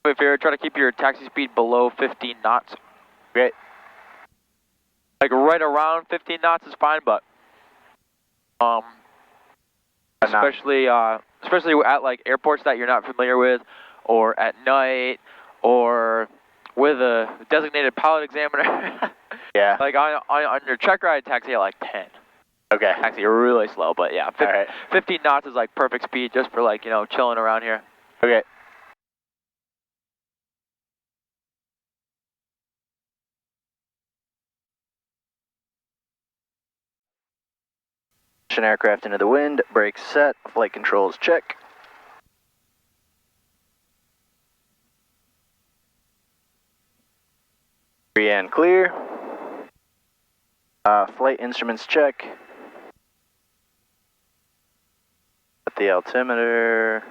If you're trying to keep your taxi speed below 15 knots. Great. Like right around 15 knots is fine, but especially at like airports that you're not familiar with, or at night, or with a designated pilot examiner. Yeah. Like on your check ride taxi at like 10. Okay. Taxi really slow, but yeah, 15 knots is like perfect speed just for like, you know, chilling around here. Okay. Aircraft into the wind, brakes set, flight controls check. Free and clear. Flight instruments check. At the altimeter.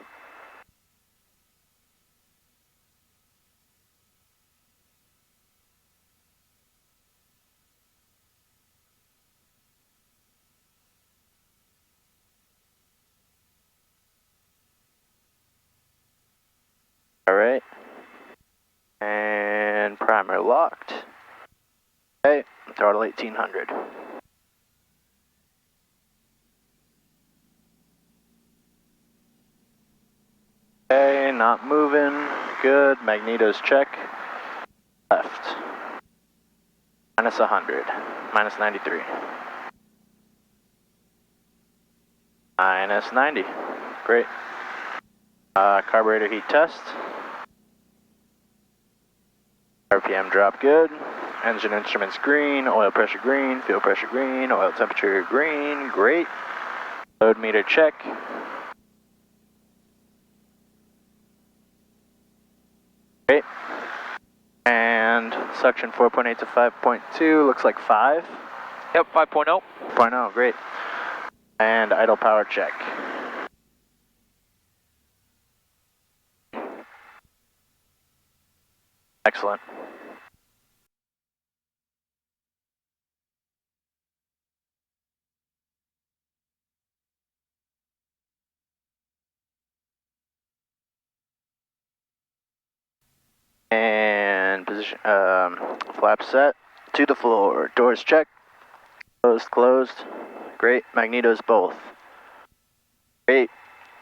Alright. And primer locked. Okay, throttle 1800. Okay, not moving. Good. Magnetos check. Left. Minus 100. Minus 93. Minus 90. Great. Carburetor heat test. RPM drop good. Engine instruments green. Oil pressure green. Fuel pressure green. Oil temperature green. Great. Load meter check. Great. And suction 4.8 to 5.2. Looks like 5. Yep, 5.0. 5.0, great. And idle power check. Excellent. And position, flap set to the floor. Doors check. Closed, closed. Great. Magnetos both. Great.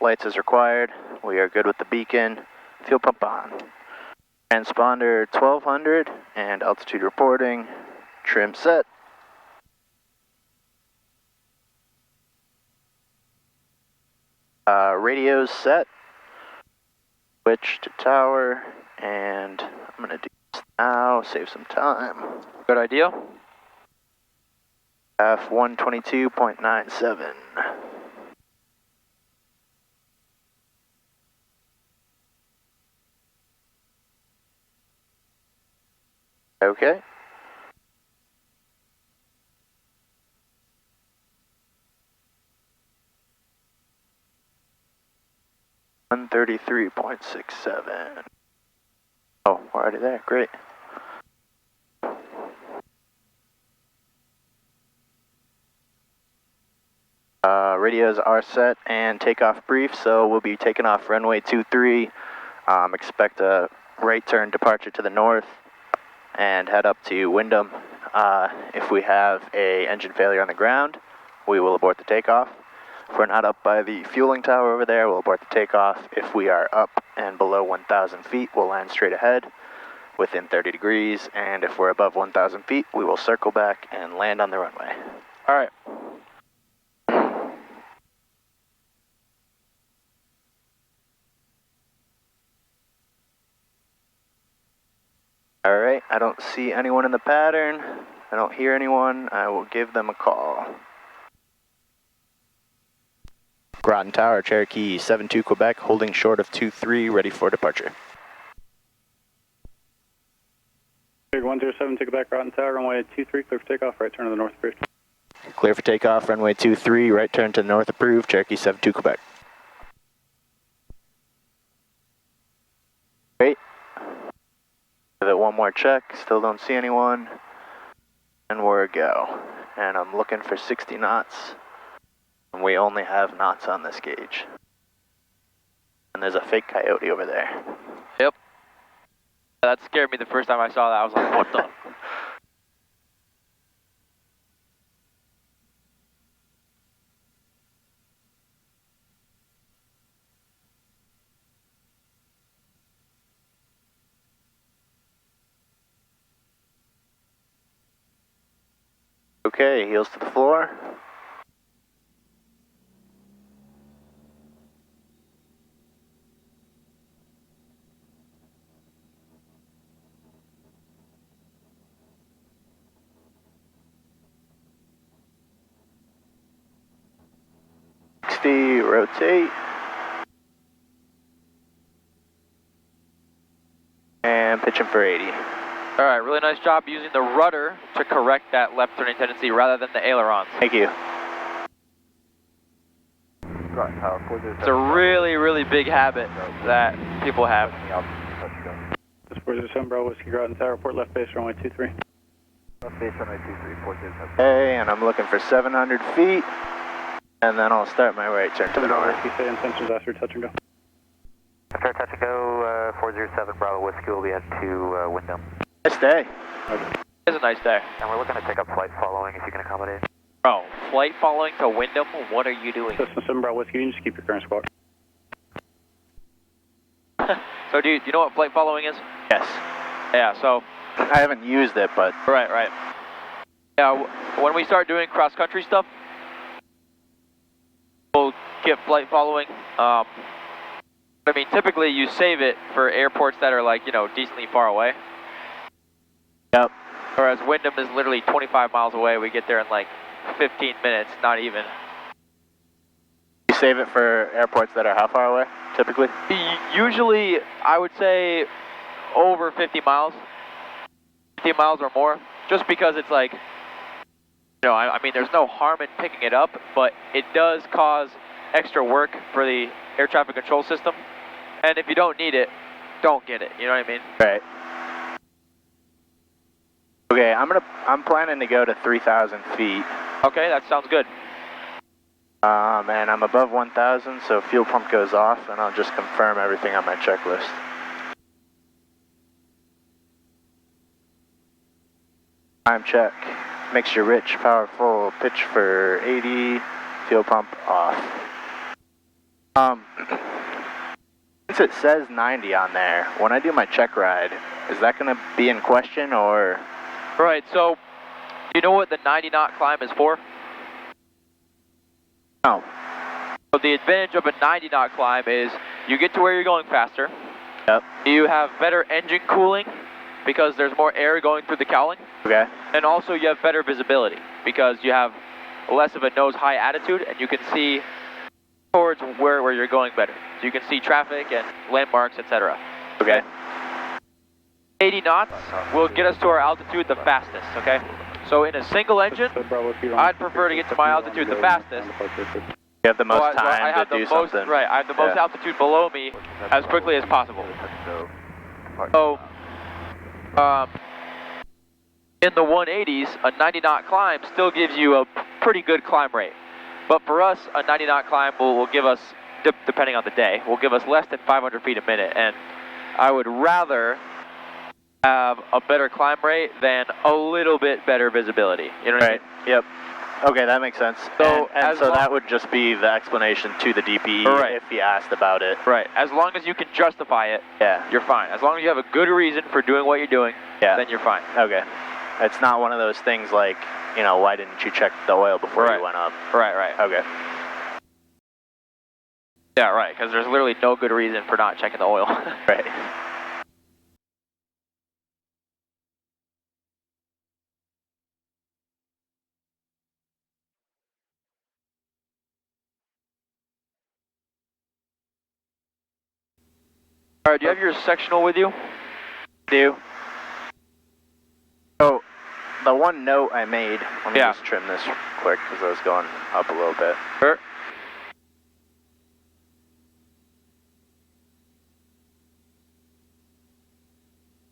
Lights as required. We are good with the beacon. Fuel pump on. Transponder 1200 and altitude reporting. Trim set. Radios set. Switch to tower. And I'm going to do this now. Save some time. Good idea. F122.97. Okay. $133.67. Oh, we're already there. Great. Radios are set and takeoff brief, so we'll be taking off runway 23. Expect a right turn departure to the north and head up to Windham. If we have a engine failure on the ground, we will abort the takeoff. If we're not up by the fueling tower over there, we'll abort the takeoff. If we are up and below 1,000 feet, we'll land straight ahead within 30 degrees. And if we're above 1,000 feet, we will circle back and land on the runway. All right. All right, I don't see anyone in the pattern. I don't hear anyone. I will give them a call. Groton Tower, Cherokee 72 Quebec, holding short of 23, ready for departure. Big 107 to Quebec, Groton Tower, runway 23, clear for takeoff, right turn to the north approved. Clear for takeoff, runway 23, right turn to the north approved, Cherokee 72 Quebec. Great. Give it one more check, still don't see anyone. And we're a go. And I'm looking for 60 knots. And we only have knots on this gauge. And there's a fake coyote over there. Yep. That scared me the first time I saw that. I was like, what the? Okay, heels to the floor. Rotate. And pitching for 80. All right, really nice job using the rudder to correct that left turning tendency rather than the ailerons. Thank you. It's a really, really big habit that people have. This is 407 Bravo Whiskey Groton Tower, report left base runway 23. Left base runway 23, 407. Okay, and I'm looking for 700 feet. And then I'll start my right turn to the north. Whiskey, say intentions after touch and go. After touch and go, 407 Bravo Whiskey will be at to Windham. Nice day. It's a nice day. And we're looking to take up flight following if you can accommodate. Bro, flight following to Windham, what are you doing? System 7 Bravo Whiskey, you can just keep your current squawk. So dude, you know what flight following is? Yes. Yeah, so... I haven't used it, but... Right. Yeah, when we start doing cross-country stuff, we'll get flight following. I mean, typically you save it for airports that are like, you know, decently far away. Yep. Whereas Windham is literally 25 miles away. We get there in like 15 minutes, not even. You save it for airports that are how far away, typically? Usually, I would say over 50 miles. 50 miles or more. Just because it's like, you know, I mean, there's no harm in picking it up, but it does cause extra work for the air traffic control system. And if you don't need it, don't get it. You know what I mean? Right. Okay, I'm planning to go to 3,000 feet. Okay, that sounds good. And I'm above 1,000, so fuel pump goes off, and I'll just confirm everything on my checklist. Time check. Mixture rich, powerful, pitch for 80, fuel pump off. Since it says 90 on there, when I do my check ride, is that going to be in question, or? Right, so you know what the 90 knot climb is for? No. So the advantage of a 90 knot climb is you get to where you're going faster. Yep. You have better engine cooling because there's more air going through the cowling. Okay. And also you have better visibility because you have less of a nose high attitude and you can see towards where you're going better. So you can see traffic and landmarks, etc. Okay. 80 knots will get us to our altitude the fastest, okay? So in a single engine, I'd prefer to get to my altitude the fastest. You have the most time to do something. Right, I have the most altitude below me as quickly as possible. So, in the 180s, a 90 knot climb still gives you a pretty good climb rate. But for us, a 90 knot climb will give us, depending on the day, will give us less than 500 feet a minute. And I would rather have a better climb rate than a little bit better visibility. You know what I mean? Yep. Okay, that makes sense. So, and so that would just be the explanation to the DPE if he asked about it. Right. As long as you can justify it, yeah, you're fine. As long as you have a good reason for doing what you're doing, then you're fine. Okay. It's not one of those things like, you know, why didn't you check the oil before you went up? Right. Okay. Yeah, right, because there's literally no good reason for not checking the oil. Right. All right, do you have your sectional with you? Do. So, the one note I made, let me just trim this quick because I was going up a little bit. Sure.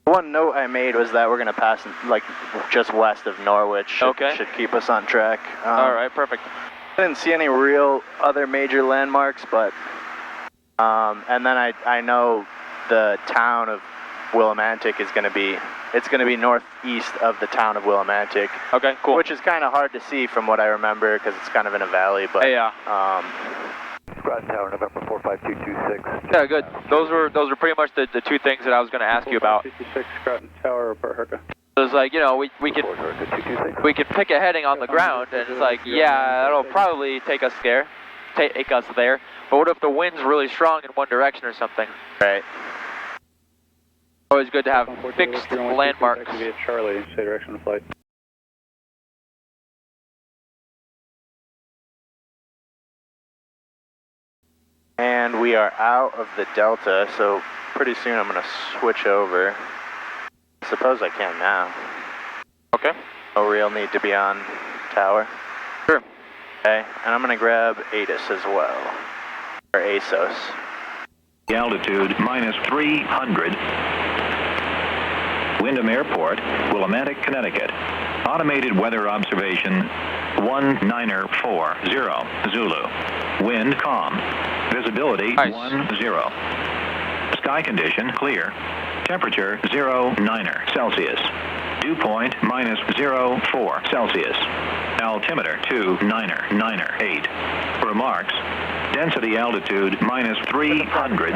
One note I made was that we're going to pass like just west of Norwich. Should keep us on track. All right, perfect. I didn't see any real other major landmarks, but and then I know the town of Willimantic is going to be, it's going to be northeast of the town of Willimantic. Okay, cool. Which is kind of hard to see from what I remember because it's kind of in a valley, but yeah. Groton Tower, November 45226. Yeah, good. Those were pretty much the two things that I was going to ask you about. 45226, Groton Tower, report Herca. It was like, you know, we could pick a heading on the ground, and it's like, yeah, that'll probably take us there. But what if the wind's really strong in one direction or something? right. Always good to have fixed landmarks. Via Charlie, say direction of flight. And we are out of the Delta, so pretty soon I'm going to switch over. I suppose I can now. Okay. No real need to be on tower. Sure. Okay, and I'm going to grab ATIS as well. Or ASOS. Altitude minus 300. Windham Airport, Willimantic, Connecticut. Automated weather observation 1940 Zulu. Wind calm. Visibility Nice. 10. Sky condition clear. Temperature 09 Celsius. Dew point minus 04 Celsius. Altimeter 2998. Remarks. Density altitude minus 300.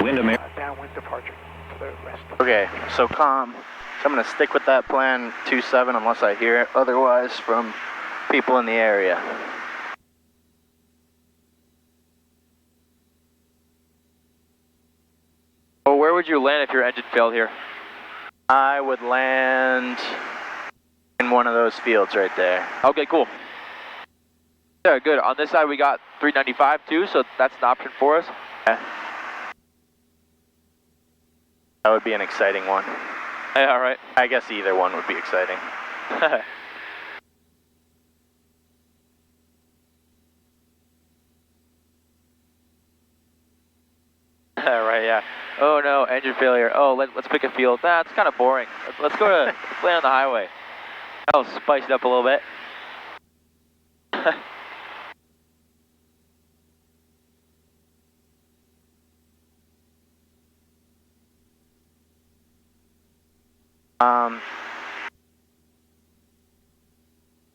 Windham Air. Downwind departure for the rest. Okay, so calm. So I'm going to stick with that plan 27 unless I hear it otherwise from people in the area. Well, where would you land if your engine failed here? I would land in one of those fields right there. Okay, cool. Yeah, good. On this side, we got 395 too, so that's an option for us. Okay. That would be an exciting one. Yeah, all right. I guess either one would be exciting. Right, yeah. Oh no, engine failure. Oh, let's pick a field. Nah, it's kind of boring. Let's go to let's land on the highway. That'll spice it up a little bit.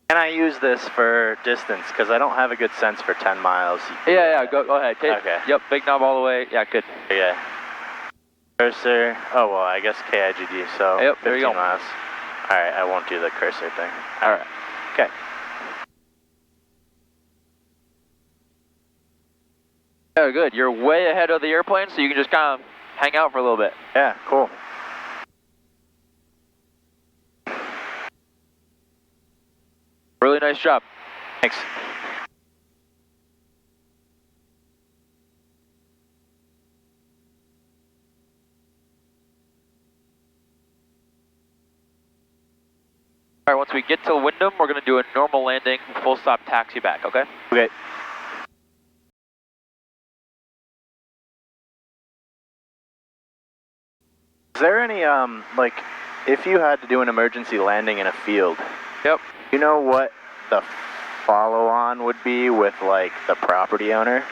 Can I use this for distance? Because I don't have a good sense for 10 miles. Yeah, go ahead. Okay. Yep, big knob all the way. Yeah, good. Yeah. Cursor. Oh, well, I guess KIGD, so Yep, there 15 you go. miles. All right, I won't do the cursor thing. All right. Okay. Yeah, good. You're way ahead of the airplane, so you can just kind of hang out for a little bit. Yeah, cool. Really nice job. Thanks. All right, once we get to Windham, we're going to do a normal landing, full stop taxi back, okay? Okay. Is there any, like, if you had to do an emergency landing in a field, Yep. you know what the follow-on would be with, like, the property owner?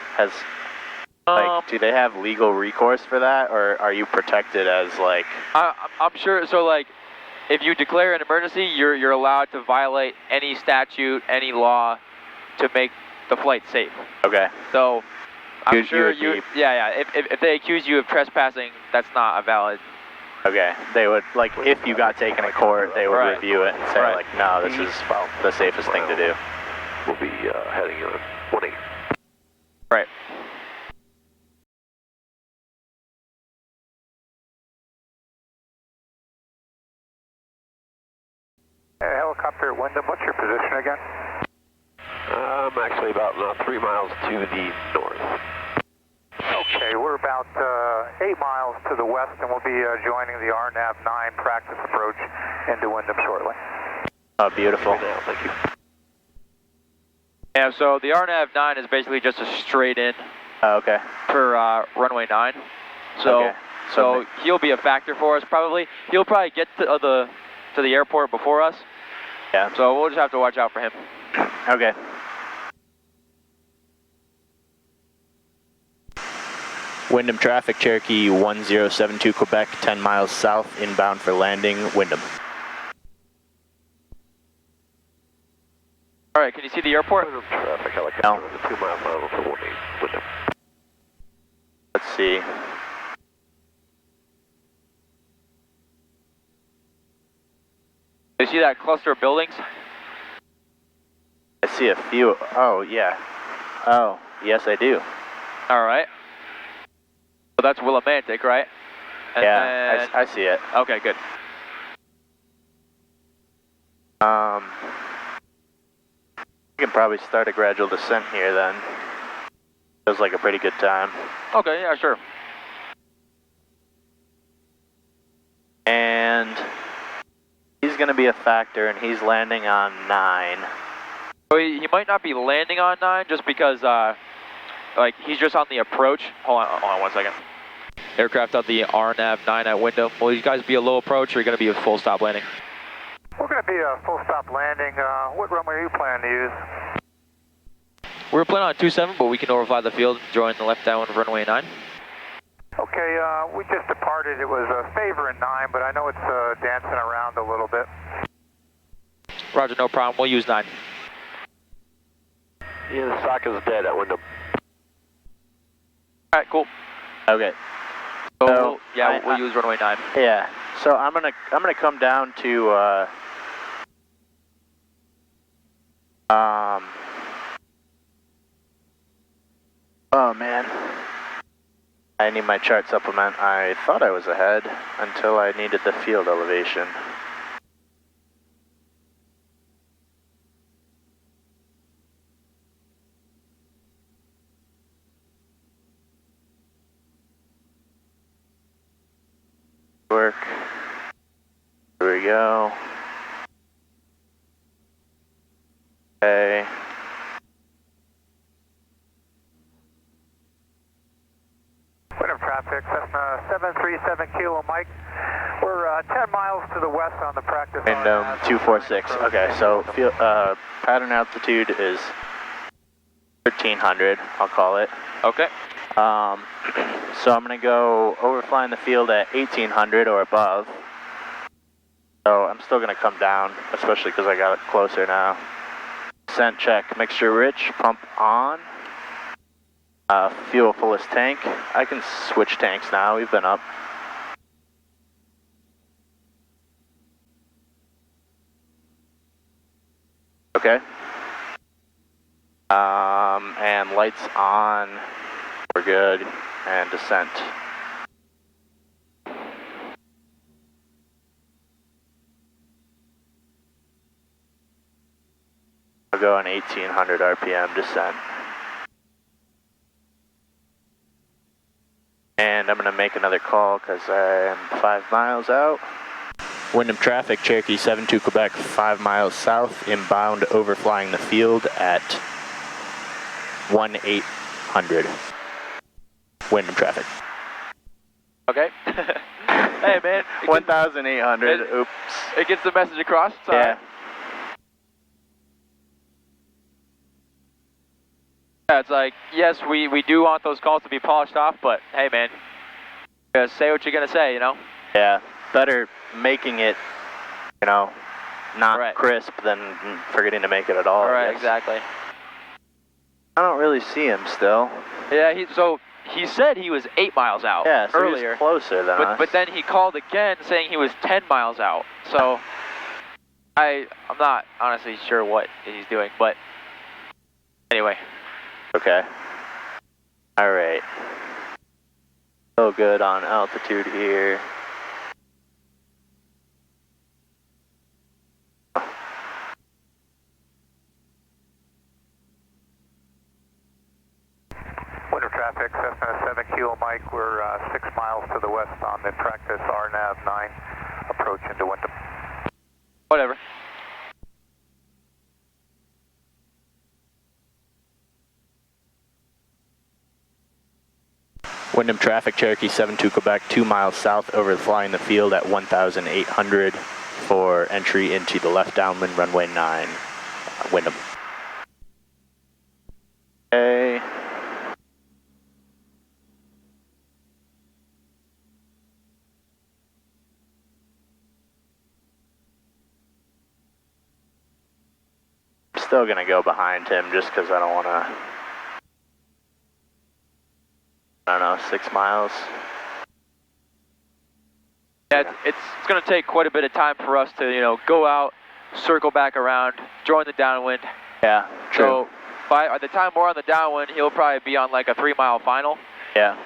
Like, do they have legal recourse for that, or are you protected as, like... I'm sure, so like, if you declare an emergency, you're allowed to violate any statute, any law to make the flight safe. Okay. So, I'm sure you would be- yeah, if they accuse you of trespassing, that's not a valid... Okay, they would, like, if you got taken to court, they would Right. review it and say, Right. like, no, this is the safest thing to do. We'll be heading in 20. Right. Helicopter at Windham, what's your position again? I'm actually about 3 miles to the north. Okay, we're about 8 miles to the west, and we'll be joining the RNAV 9 practice approach into Windham shortly. Oh, beautiful. Now, thank you. Yeah, so the RNAV 9 is basically just a straight in Oh, okay. for runway 9. So, Okay. so he'll be a factor for us probably. He'll probably get to the airport before us. Yeah. So we'll just have to watch out for him. Okay. Windham traffic, Cherokee 1072 Quebec, 10 miles south, inbound for landing, Windham. All right, can you see the airport? Traffic helicopter No. on the 2 mile final to 18 Windham. Let's see. You see that cluster of buildings? I see a few. Oh, yeah. Oh, yes, I do. All right. So that's Willimantic, right? And Yeah, then- I see it. Okay, good. We can probably start a gradual descent here then. Feels like a pretty good time. Okay, yeah, sure. And he's going to be a factor, and he's landing on 9. So he might not be landing on 9 just because, like, he's just on the approach. Hold on 1 second. Aircraft on the RNAV 9 at Windham. Will you guys be a low approach, or are you going to be a full stop landing? We're going to be a full stop landing. What runway are you planning to use? We're planning on 27, but we can overfly the field and join the left down runway 9. Okay, we just departed. It was favoring 9, but I know it's dancing around a little bit. Roger, no problem. We'll use 9. Yeah, the socket's dead at Windham. All right, cool. Okay. So, we'll use runway 9. Yeah. So I'm gonna come down to oh man, I need my chart supplement. I thought I was ahead until I needed the field elevation. Work. Here we go. Okay. Windham traffic, Cessna 737 Kilo Mike. We're 10 miles to the west on the practice. Windham 246. Okay, so pattern altitude is 1300. I'll call it. Okay. So I'm gonna go overflying the field at 1800 or above. So I'm still gonna come down, especially because I got it closer now. Descent check, mixture rich, pump on. Fuel fullest tank. I can switch tanks now, we've been up. Okay. And lights on. We're good. And descent. I'll go on 1800 RPM descent. And I'm going to make another call because I am 5 miles out. Windham traffic, Cherokee 72 Quebec, 5 miles south, inbound, overflying the field at 1800. Windham traffic. Okay. Hey, man. 1800, oops. It gets the message across. It's all Yeah. right. Yeah, it's like, yes, we do want those calls to be polished off, but hey, man, say what you're going to say, you know? Yeah, better making it, you know, not Right. crisp than forgetting to make it at all. All I right, guess. exactly. I don't really see him still. Yeah, he said he was 8 miles out Yeah, so earlier. he's closer than us. But then he called again saying he was 10 miles out. So I'm not honestly sure what he's doing, but anyway. Okay. All right. So good on altitude here. Windham traffic, Cessna 7 Kilo Mike. We're 6 miles to the west on the practice RNAV 9 approach into Windham. Whatever. Windham traffic, Cherokee 72 Quebec, 2 miles south, overflying the field at 1800 for entry into the left downwind runway 9, Windham. Okay. still going to go behind him just because I don't want to, I don't know, 6 miles. Yeah, it's going to take quite a bit of time for us to, you know, go out, circle back around, join the downwind. Yeah, true. So by the time we're on the downwind, he'll probably be on like a 3 mile final. Yeah.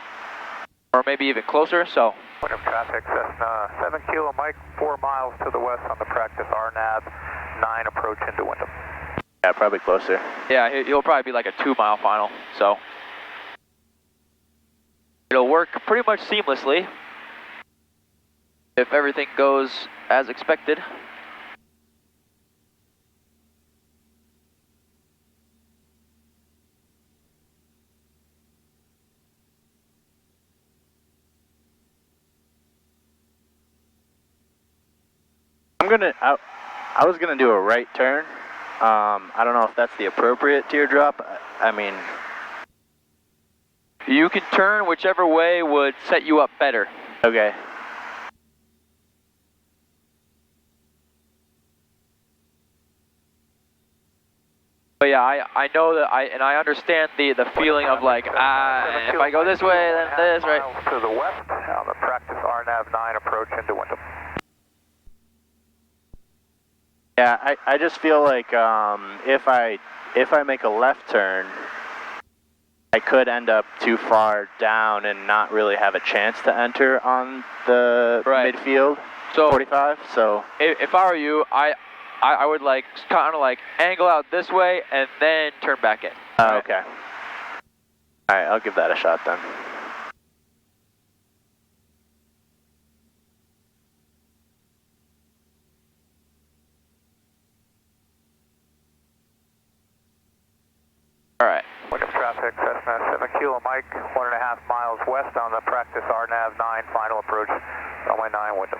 Or maybe even closer, so. Windham traffic, Cessna 7 Kilo Mike, 4 miles to the west on the practice RNAV 9 approach into Windham. Yeah, probably closer. Yeah, he'll probably be like a 2 mile final, so. It'll work pretty much seamlessly if everything goes as expected. I was gonna do a right turn. I don't know if that's the appropriate teardrop. I mean, You can turn whichever way would set you up better. okay. But yeah, I know that I understand the feeling of like, if I go this way, then this, right? Miles to the west on the practice RNAV 9 approach into Windham. Yeah, I just feel like if I make a left turn, I could end up too far down and not really have a chance to enter on the midfield. So 45. So if I were you, I would like kind of like angle out this way and then turn back in. Okay. All right, I'll give that a shot then. All right. Windham traffic, Cessna 7 Kilo Mike, 1.5 miles west on the practice RNAV 9 final approach, runway 9 Windham.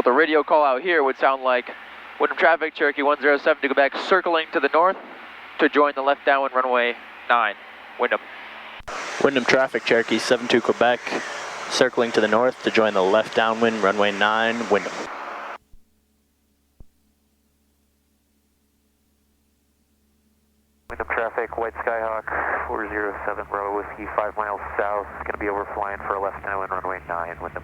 The radio call out here would sound like Windham traffic, Cherokee 107 to Quebec, circling to the north to join the left downwind runway 9, Windham. Windham traffic, Cherokee 72 Quebec, circling to the north to join the left downwind runway 9, Windham. Windham traffic, White Skyhawk 407 Bravo Whiskey, 5 miles south, it's going to be overflying for a left downwind runway 9, Windham.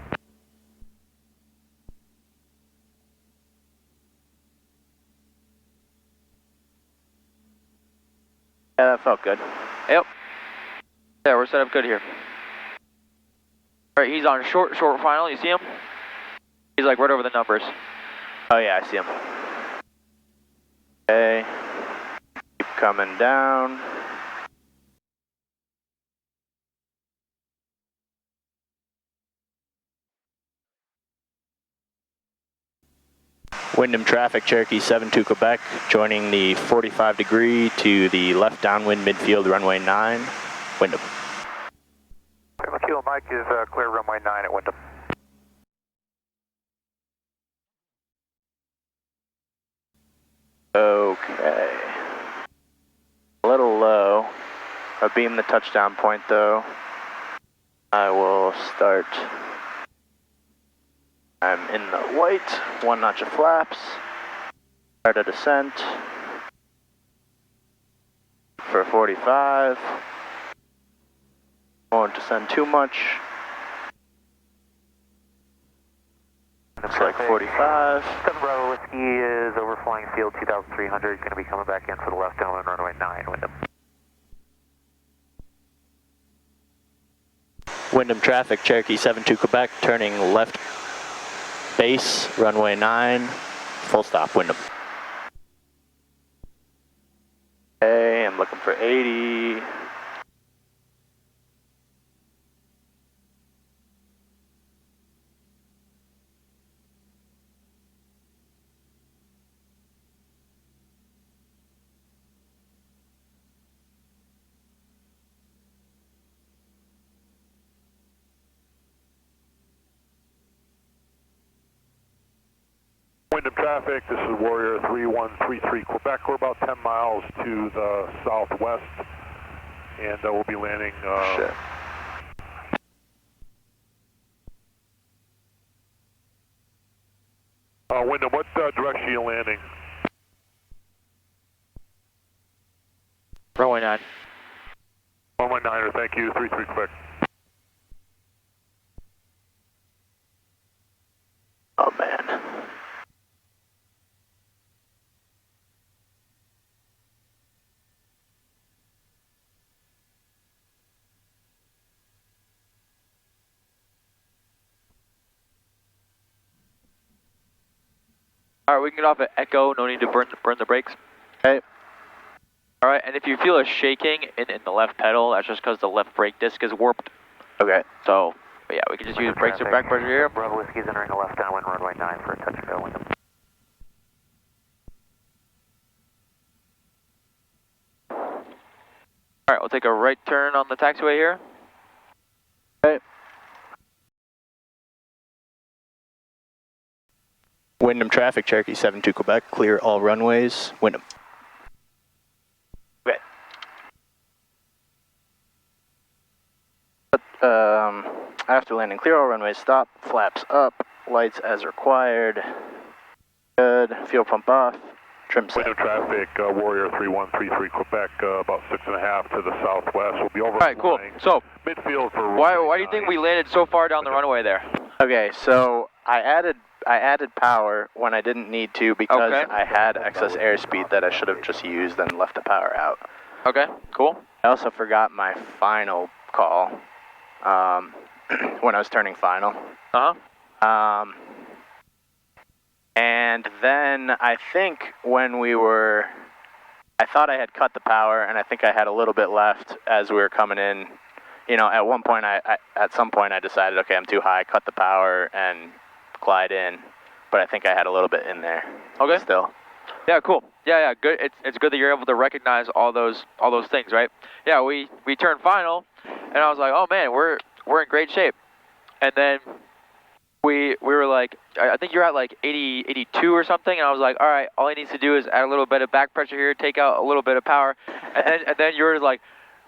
Yeah, that felt good. Yep. Yeah, we're set up good here. All right, he's on short final. You see him? He's like right over the numbers. Oh yeah, I see him. Okay. Keep coming down. Windham traffic, Cherokee 72 Quebec, joining the 45 degree to the left downwind midfield runway 9, Windham. Kilo Mike is clear runway 9 at Windham. Okay. A little low. I beam the touchdown point though. I will start. I'm in the white, 1 notch of flaps. Start a descent for 45. Won't descend too much. Looks like 45. 7 Bravo Whiskey is overflying field 2,300. Going to be coming back in for the left downwind runway 9, Windham. Windham traffic, Cherokee 72 Quebec, turning left base, runway 9, full stop, Windham. Okay, I'm looking for 80. Windham traffic, this is Warrior 3133 Quebec. We're about 10 miles to the southwest, and we'll be landing. Shit. direct shield landing. Runway 9. Runway 9er, thank you. 33 Quebec. Oh man. All right, we can get off at Echo. No need to burn the brakes. Okay. All right, and if you feel a shaking in the left pedal, that's just because the left brake disc is warped. Okay. So, but yeah, we can just use brakes or back pressure here. Bravo Whiskey's entering a left downwind runway 9 for a touch and go. Windham. All right, we'll take a right turn on the taxiway here. Okay. Windham traffic, Cherokee 72 Quebec, clear all runways. Windham. Okay. After landing, clear all runways, stop, flaps up, lights as required. Good, fuel pump off, trim set. Windham traffic, Warrior 3133 Quebec, about 6.5 to the southwest. We'll be over. All right, cool. So, midfield for why do you think we landed so far down the runway there? Okay, so I added power when I didn't need to because Okay. I had excess airspeed that I should have just used and left the power out. Okay, cool. I also forgot my final call when I was turning final. Uh-huh. And then I think when I thought I had cut the power, and I think I had a little bit left as we were coming in. You know, at some point I decided, okay, I'm too high, cut the power and glide in. But I think I had a little bit in there. Okay. Still. Yeah, cool. Yeah, good. It's good that you're able to recognize all those things, right? Yeah, we turned final, and I was like, oh man, we're in great shape. And then we were like, I think you're at like 80, 82 or something, and I was like, all right, all he needs to do is add a little bit of back pressure here, take out a little bit of power, and then you were like,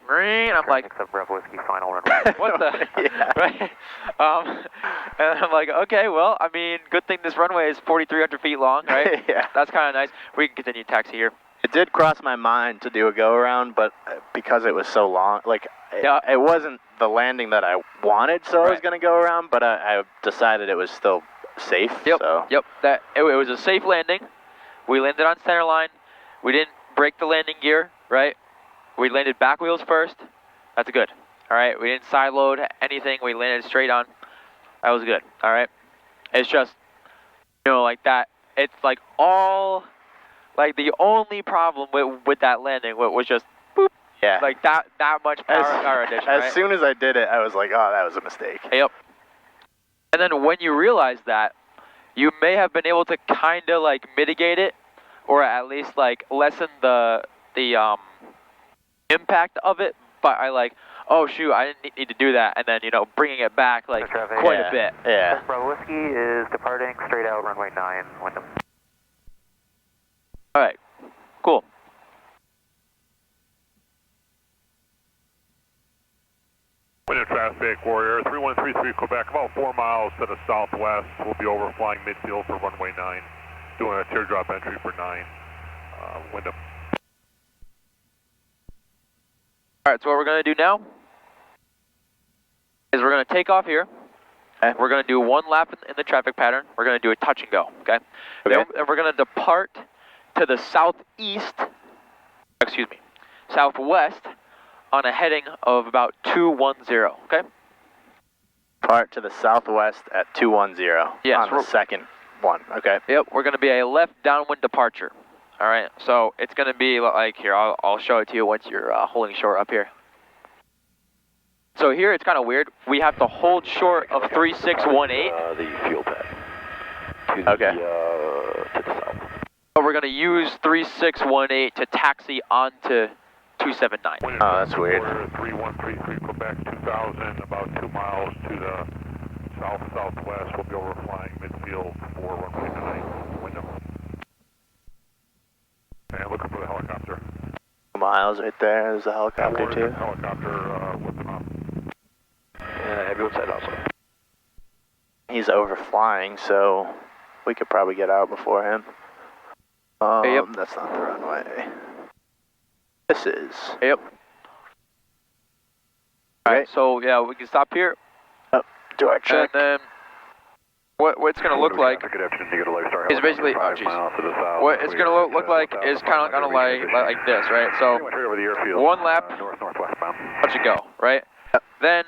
and I'm like, Bravo Whiskey final runway. what the? Yeah. Right? And I'm like, okay, well, I mean, good thing this runway is 4,300 feet long, right? Yeah. That's kind of nice. We can continue taxi here. It did cross my mind to do a go-around, but because it was so long, like, Yeah. it wasn't the landing that I wanted, so I was Right. going to go around, but I decided it was still safe. Yep. So. Yep. It was a safe landing. We landed on center line. We didn't break the landing gear, right? We landed back wheels first. That's good. All right. We didn't side load anything. We landed straight on. That was good. All right. It's just, you know, like that. It's like all, like the only problem with that landing was just boop. Yeah. Like that much power addition. As right? soon as I did it, I was like, oh, that was a mistake. Yep. And then when you realize that, you may have been able to kind of like mitigate it, or at least like lessen the impact of it. But I like, oh shoot, I didn't need to do that, and then bringing it back like quite a bit. Yeah. Bravo Whiskey is departing straight out runway 9, Windham. All right, cool. Windham traffic, Warrior 3133 Quebec, about 4 miles to the southwest. We'll be overflying midfield for runway 9, doing a teardrop entry for 9, Windham. All right, so what we're gonna do now is we're gonna take off here. Okay. We're gonna do one lap in the traffic pattern. We're gonna do a touch and go. Okay. Okay. Then we're gonna depart to the southeast. Excuse me, southwest on a heading of about 210. Okay. Part to the southwest at 210. Yes, On the second one. Okay. Yep. We're gonna be a left downwind departure. All right. So it's gonna be like here. I'll show it to you once you're holding short up here. So here it's kind of weird. We have to hold short of 3618. The fuel pad. Okay. To the south. But we're going to use 3618 to taxi onto 279. Oh, that's weird. Warrior 3133 Quebec 2000, about 2 miles to the south-southwest. We'll be overflying midfield for runway 9, Windham. And looking for the helicopter. Miles right there. There's a helicopter Warrior too. helicopter looking up. Everyone said also. He's overflying, so we could probably get out before him. Yep. That's not the runway. This is. Yep. Alright, so yeah, we can stop here. Do our check. And then what it's going to look like is basically, oh jeez. What it's going to look like is kind of like this, right? So one lap, let you go, right? Then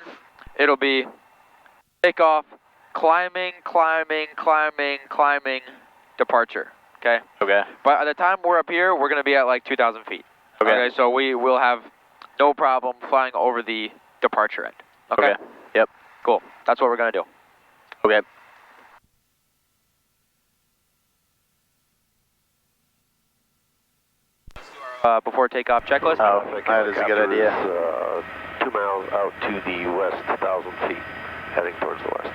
it'll be takeoff, climbing, departure, okay? Okay. But at the time we're up here, we're going to be at like 2,000 feet. Okay, so we will have no problem flying over the departure end. Okay? Yep. Cool. That's what we're going to do. Okay. Before takeoff checklist. Oh, that is a good idea. 2 miles out to the west, 1,000 feet, heading towards the west.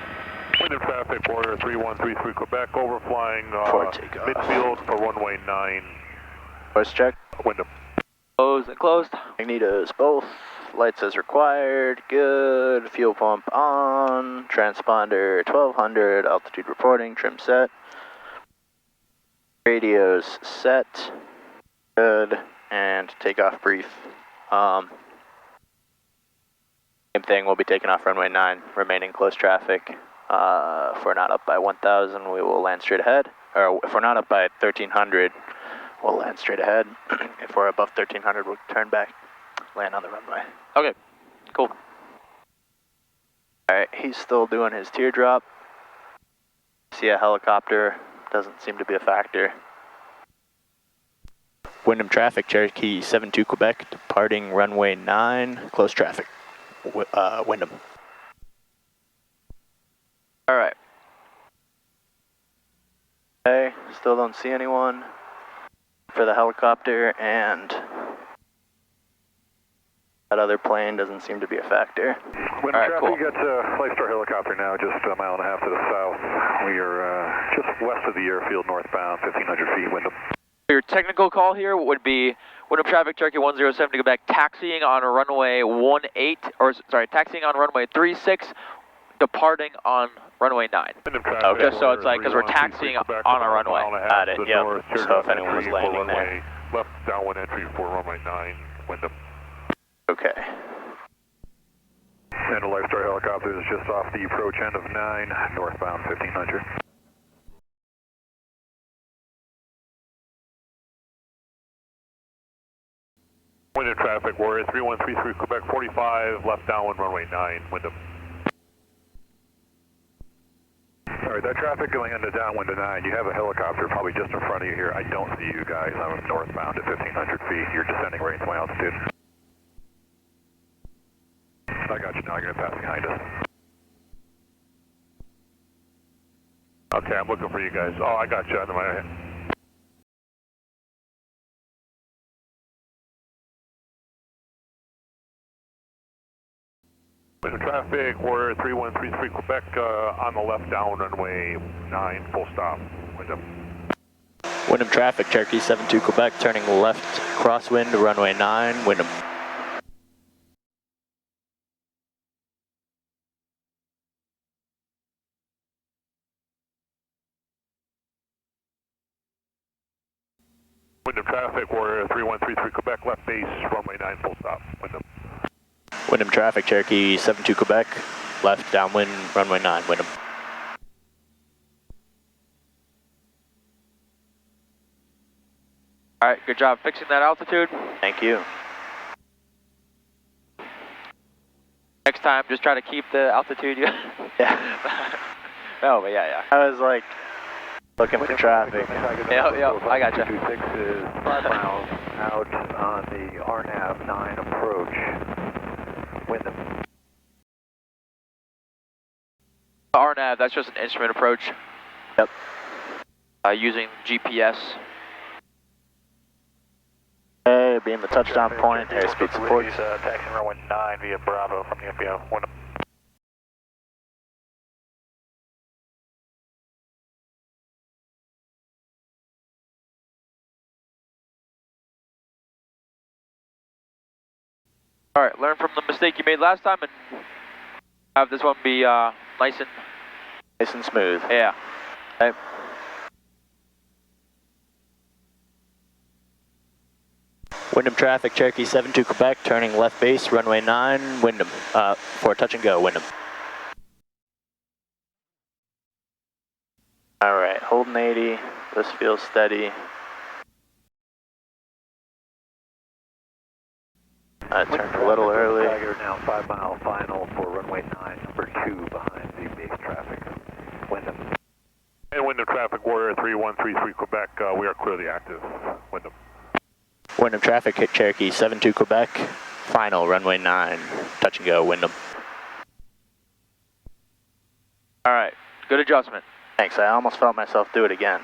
Windham traffic, Warrior 3133 Quebec, overflying midfield for runway 9. Voice check. Windham. Closed and closed. Magnetos both. Lights as required. Good. Fuel pump on. Transponder 1200. Altitude reporting. Trim set. Radios set. Good. And takeoff brief. Same thing. We'll be taking off runway 9. Remaining close traffic. If we're not up by 1,000, we will land straight ahead. Or if we're not up by 1,300, we'll land straight ahead. If we're above 1,300, we'll turn back, land on the runway. Okay, cool. Alright, he's still doing his teardrop. See a helicopter, doesn't seem to be a factor. Windham traffic, Cherokee 72 Quebec, departing runway 9, close traffic, Windham. Alright. Okay, still don't see anyone for the helicopter, and that other plane doesn't seem to be a factor. When All right, traffic, cool. you got Lifestar helicopter now, just a mile and a half to the south. We are just west of the airfield, northbound, 1,500 feet, Windham. Your technical call here would be Windham traffic, Cherokee 107 to go back, taxiing on runway 18, or sorry, taxiing on runway 36, departing on runway 9. Okay. Just so it's like, because we're taxiing on a runway. Got it, yep. So if anyone was landing there. Left downwind entry for runway 9, Windham. Okay. And the Lifestar helicopter is just off the approach end of 9, northbound 1,500. Windham traffic, Warrior 3133 Quebec 45, left downwind runway 9, Windham. All right, that traffic going into downwind to 9, you have a helicopter probably just in front of you here. I don't see you guys. I'm northbound at 1,500 feet. You're descending right into my altitude. I got you now. You're going to pass behind us. Okay, I'm looking for you guys. Oh, I got you under my head. Windham traffic, Warrior 3133 Quebec, on the left down runway 9, full stop, Windham. Windham traffic, Cherokee 72 Quebec, turning left crosswind, runway 9, Windham. Windham traffic, Warrior 3133 Quebec, left base, runway 9, full stop, Windham. Windham traffic, Cherokee 72 Quebec, left downwind, runway 9, Windham. All right, good job fixing that altitude. Thank you. Next time, just try to keep the altitude. Yeah. Oh, but yeah. I was like, looking for traffic. Yeah, I got you. 26 is 5 miles out on the RNAV 9 approach. Windham. RNAV, that's just an instrument approach. Yep. Using GPS. Hey, being the touchdown point, airspeed support. Taxiing runway 9 via Bravo from the FBO. Windham. All right, learn from the mistake you made last time and have this one be nice and Nice and smooth. yeah. Okay. Windham traffic, Cherokee 72 Quebec, turning left base, runway 9, Windham, for touch and go, Windham. Alright, holding 80, this feels steady. I turned a little early. Tiger now 5 mile final for runway 9, number 2 behind the base traffic. Windham. And Windham traffic, Warrior 3133 Quebec, we are clearly active. Windham. Windham traffic, hit Cherokee 72 Quebec, final runway 9, touch and go, Windham. Alright, good adjustment. Thanks, I almost felt myself do it again.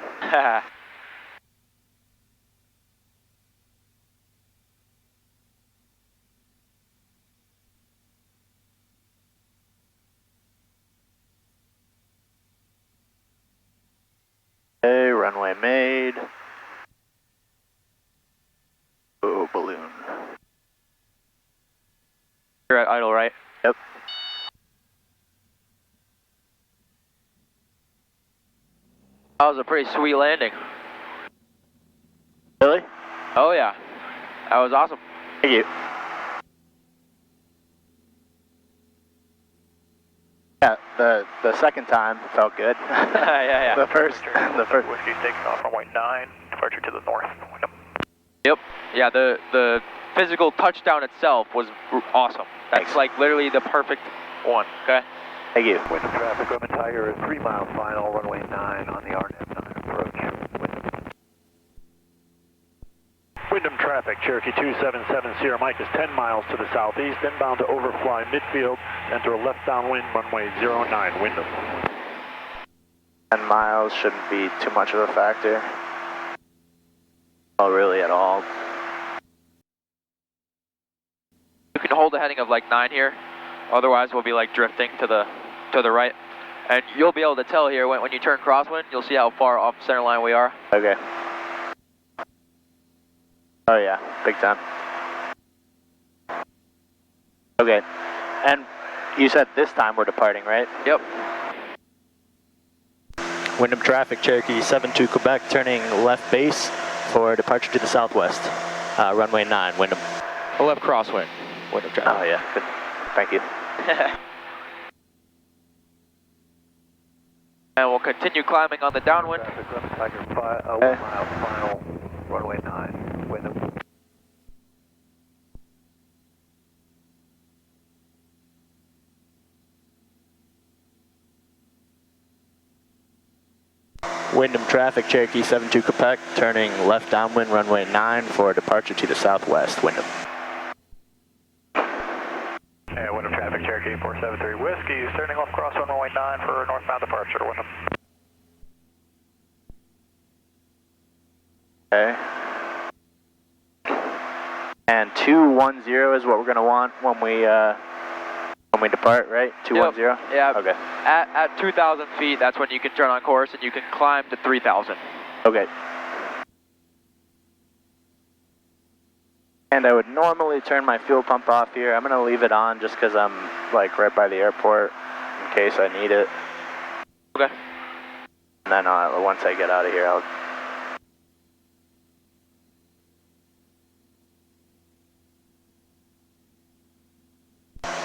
Okay, runway made. Oh, balloon. You're at idle, right? Yep. That was a pretty sweet landing. Really? Oh yeah, that was awesome. Thank you. Yeah, the second time felt good. yeah. The first. Whiskey's taking off runway 9, departure to the north. Windham. Yep. Yeah, the physical touchdown itself was awesome. That's Thanks. like literally the perfect one. Okay. Thank you. Windham traffic, Roman Tiger, 3 mile final, runway 9 on the RNAV 9 approach. Windham. Windham traffic, Cherokee 277 Sierra Mike is 10 miles to the southeast, inbound to overfly midfield, enter a left downwind, runway 09, Windham. 10 miles shouldn't be too much of a factor. Oh, really at all. You can hold a heading of like 9 here. Otherwise, we'll be like drifting to the right. And you'll be able to tell here when you turn crosswind, you'll see how far off center line we are. Okay. Oh yeah, big time. Okay, and you said this time we're departing, right? Yep. Windham traffic, Cherokee 72 Quebec, turning left base for departure to the southwest. Runway 9, Windham. We'll have crosswind. Windham traffic. Oh yeah, good. Thank you. And we'll continue climbing on the downwind. Traffic, Roman Tiger, 1 mile final, runway 9, Windham. Windham traffic, Cherokee 72 Quebec, turning left downwind, runway 9 for departure to the southwest, Windham. And Windham traffic, Cherokee 473 Whiskey, turning off cross runway 9 for northbound departure, Windham. Okay. And 210 is what we're going to want when we depart, right? 210? Yep. Yeah. Okay. At 2,000 feet, that's when you can turn on course and you can climb to 3,000. Okay. And I would normally turn my fuel pump off here. I'm going to leave it on just because I'm like right by the airport in case I need it. Okay. And then once I get out of here, I'll...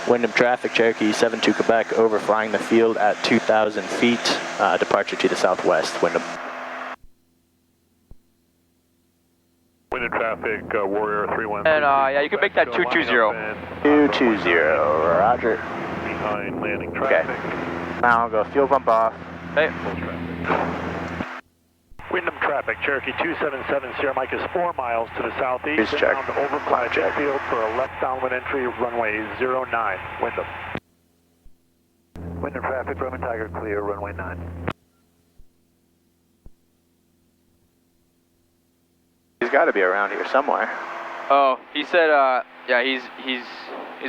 Windham traffic, Cherokee 72 Quebec, overflying the field at 2,000 feet, departure to the southwest, Windham. Windham traffic, Warrior 313. And yeah, you can make that 220. 220, roger. Behind landing Okay. traffic. Now I'll go fuel pump off. Hey. Full traffic. Windham traffic, Cherokee 277 Sierra Mike is 4 miles to the southeast, Please check. inbound to overfly Check. midfield for a left downwind entry, runway 09, Windham. Windham traffic, Roman Tiger, clear, runway 9. He's got to be around here somewhere. Oh, he said, yeah, he's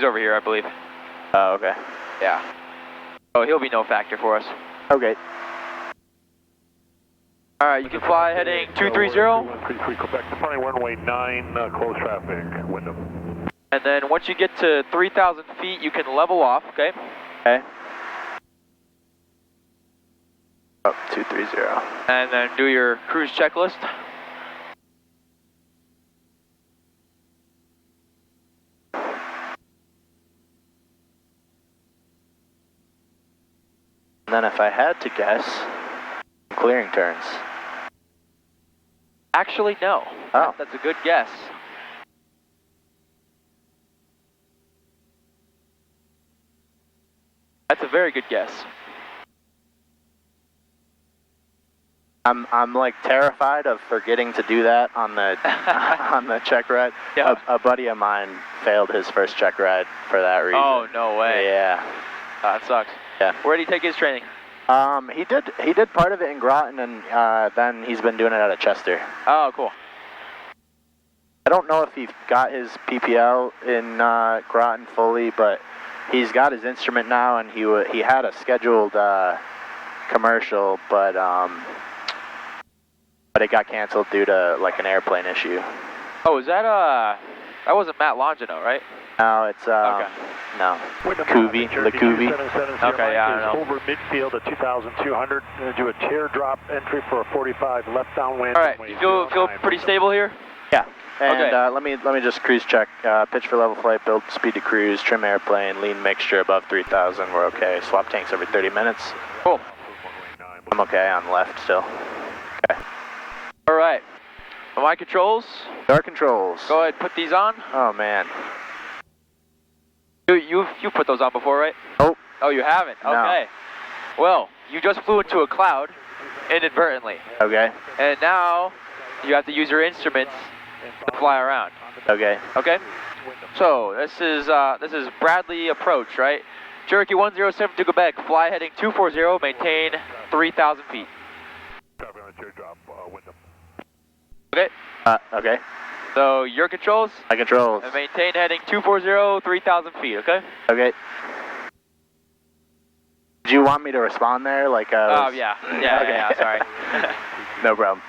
over here, I believe. Oh, okay. Yeah. Oh, he'll be no factor for us. Okay. All right, you can fly heading 230. 3133 Quebec, departing runway 9, close traffic, Windham. And then once you get to 3,000 feet, you can level off, okay? Okay. Up 230. And then do your cruise checklist. And then if I had to guess, clearing turns. Actually, no. Oh. That's a good guess. That's a very good guess. I'm like terrified of forgetting to do that on the on the check ride. Yeah. A buddy of mine failed his first check ride for that reason. Oh, no way. Yeah. That sucks. Yeah. Where did he take his training? He did part of it in Groton, and then he's been doing it out of Chester. Oh, cool. I don't know if he got his PPL in Groton fully, but he's got his instrument now, and he had a scheduled commercial, but it got canceled due to like an airplane issue. Oh, is that that wasn't Matt Longino, right? No, it's Okay. no. Kuvi, the Kuvi. Okay, yeah, I know. Over midfield at 2,200. Going to do a teardrop entry for a 45 left downwind. All right, you feel pretty stable here? Yeah. And Okay. let me just cruise check. Pitch for level flight, build speed to cruise, trim airplane, lean mixture above 3,000. We're okay. Swap tanks every 30 minutes. Cool. I'm okay on left still. Okay. All right. My controls. Door controls. Go ahead, put these on. Oh man. You put those on before, right? Oh. Oh, you haven't? No. Okay. Well, you just flew into a cloud inadvertently. Okay. And now you have to use your instruments to fly around. Okay. Okay? So, this is Bradley approach, right? Cherokee 107 to Quebec, fly heading 240, maintain 3,000 feet. Copy on the teardrop, Windham. Okay? Okay. So, your controls, My controls. and maintain heading 240, 3,000 feet, okay? Okay. Do you want me to respond there? Like, Oh, yeah. Yeah, Okay. yeah, sorry. No problem.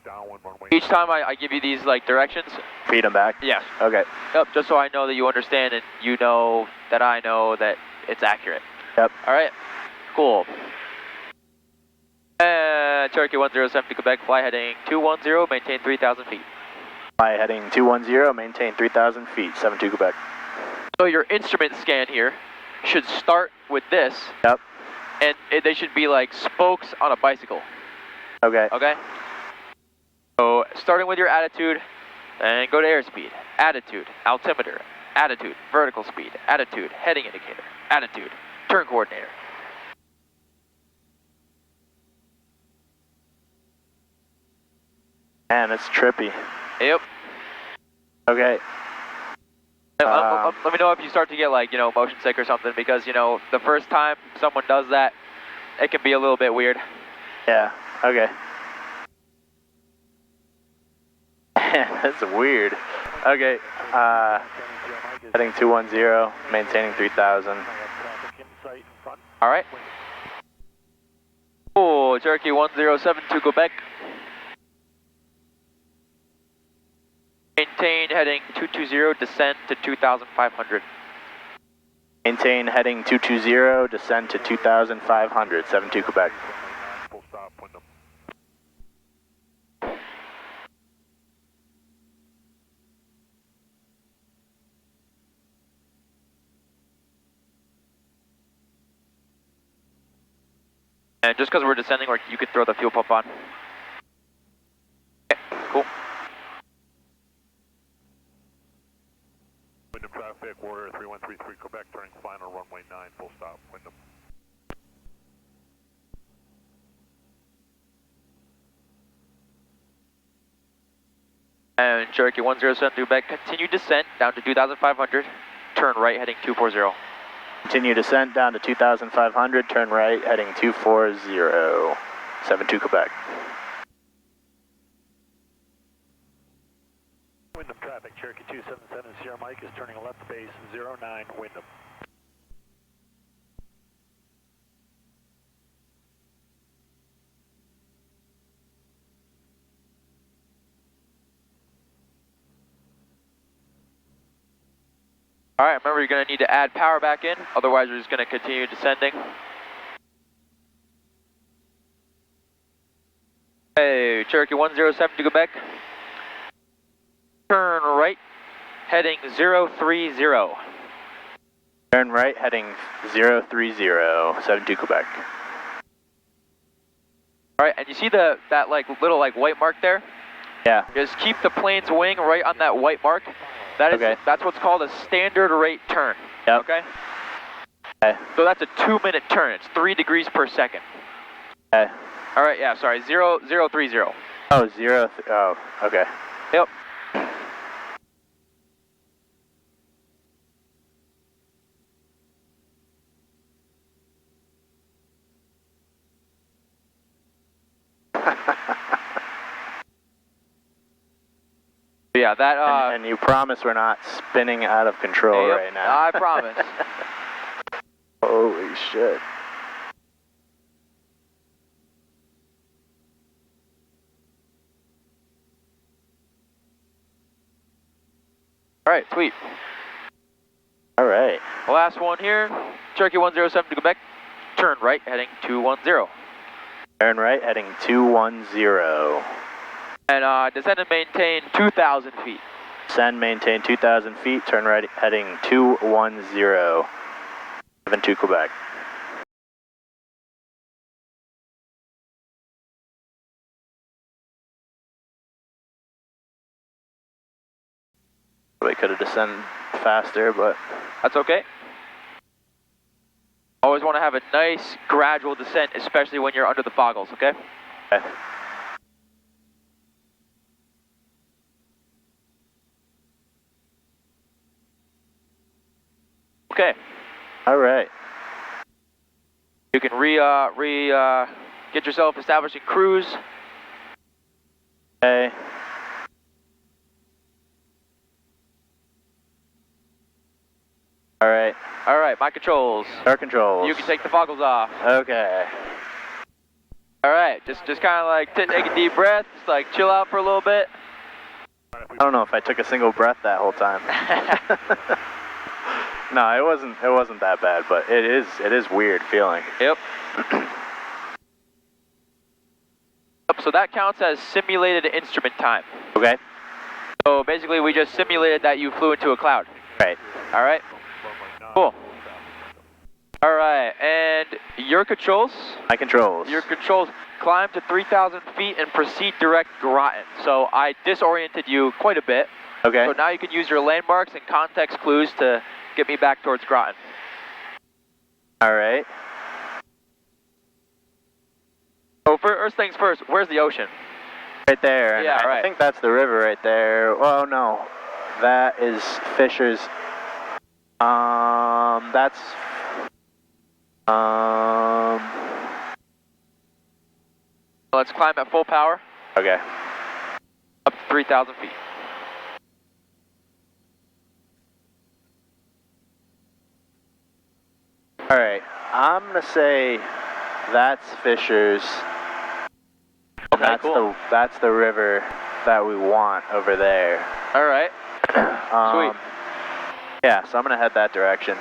Downwind runway. Each time I give you these, like, directions, Feed them back? yes. Okay. Yep, just so I know that you understand and you know that I know that it's accurate. Yep. All right? Cool. Cherokee 107 to Quebec, fly heading 210, maintain 3,000 feet. Fly heading 210, maintain 3,000 feet, 72 Quebec. So your instrument scan here should start with this, Yep. and they should be like spokes on a bicycle, Okay. okay? So starting with your attitude, and go to airspeed, attitude, altimeter, attitude, vertical speed, attitude, heading indicator, attitude, turn coordinator. Man, it's trippy. Yep. Okay. Let me know if you start to get like, motion sick or something, because, the first time someone does that, it can be a little bit weird. Yeah. Okay. That's weird. Okay. Heading 210, maintaining 3,000. All right. Oh, Cherokee 107 to Quebec. Maintain heading 220, descend to 2,500. Maintain heading 220, descend to 2,500, 72 Quebec. Full stop, Windham. And just because we're descending, you could throw the fuel pump on. Okay, cool. Windham traffic, Warrior 3133 Quebec, turning final runway 9, full stop, Windham. And Cherokee 107 to Quebec, continue descent down to 2,500, turn right heading 240. Continue descent down to 2,500, turn right, heading 240, 72 Quebec. Windham traffic, Cherokee 277 Sierra Mike is turning left base 09 Windham. All right, remember you're going to need to add power back in, otherwise we're just going to continue descending. Hey, Cherokee 107 to Quebec. Turn right, heading 030. Turn right, heading 030, 72 Quebec. All right, and you see that little white mark there? Yeah. Just keep the plane's wing right on that white mark. That is, okay. That's what's called a standard rate turn. Yep. Okay? Okay. So that's a 2-minute turn. It's 3 degrees per second. Okay. All right, yeah, sorry, 030. Oh, oh, okay. Yep. Yeah, that. And you promise we're not spinning out of control right now. I promise. Holy shit. All right, sweet. All right. Last one here. Turkey 107 to Quebec. Turn right, heading 210. Turn right, heading 210. And descend and maintain 2,000 feet. Descend, maintain 2,000 feet. Turn right, heading 210. 72 Quebec. We could have descended faster, but that's okay. Always want to have a nice gradual descent, especially when you're under the Foggles, okay? Okay. Okay. All right. You can get yourself established in cruise. Okay. All right. All right, my controls. Our controls. You can take the Foggles off. Okay. All right, just kind of like take a deep breath, just like chill out for a little bit. I don't know if I took a single breath that whole time. No, it wasn't that bad, but it is weird feeling. Yep. So that counts as simulated instrument time. Okay. So basically we just simulated that you flew into a cloud. Right. All right. Cool. All right, and your controls? My controls. Your controls. Climb to 3,000 feet and proceed direct Groton. So I disoriented you quite a bit. Okay. So now you can use your landmarks and context clues to get me back towards Groton. All right. So first things first, where's the ocean? Right there. And Yeah, right. I think that's the river right there. Oh no, that is Fisher's. That's. Let's climb at full power. Okay. Up to 3,000 feet. All right. I'm gonna say that's Fisher's. Okay, That's cool. that's the river that we want over there. All right. Sweet. Yeah, so I'm gonna head that direction.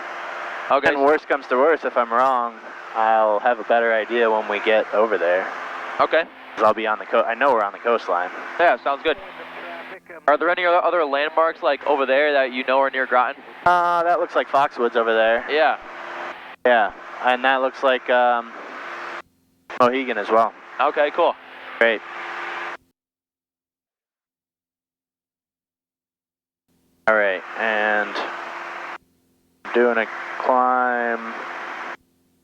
Okay. And worst comes to worst, if I'm wrong, I'll have a better idea when we get over there. Okay. 'Cause I'll be on the coast. I know we're on the coastline. Yeah, sounds good. Are there any other landmarks like over there that you know are near Groton? That looks like Foxwoods over there. Yeah. Yeah, and that looks like Mohegan as well. Okay, cool. Great. All right, and doing a climb,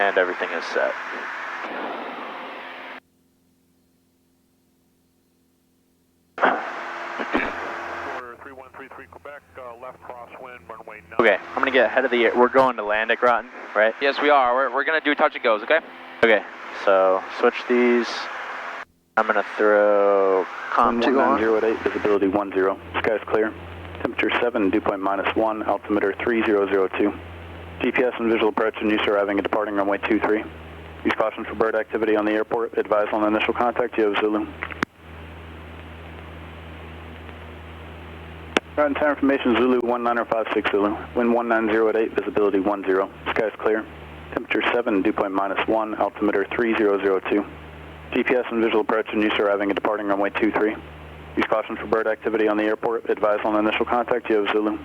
and everything is set. Order 3133 Quebec, left crosswind, runway 9. Okay, I'm gonna get ahead of the. We're going to land at Groton, right? Yes, we are. We're gonna do touch and goes, okay? Okay, so switch these. I'm gonna throw COM 2 on. 1908, visibility 10. Sky's clear. Temperature 7, dew point -1, altimeter 3002. GPS and visual approach and use arriving and departing runway 23. Use caution for bird activity on the airport. Advise on initial contact. You have Zulu. Groton tower information Zulu 1956 Zulu. Wind 190 at 8, visibility 10. Sky's clear. Temperature 7, dew point -1, altimeter 3002. GPS and visual approach and use arriving and departing runway 23. Use caution for bird activity on the airport. Advise on initial contact. You have Zulu.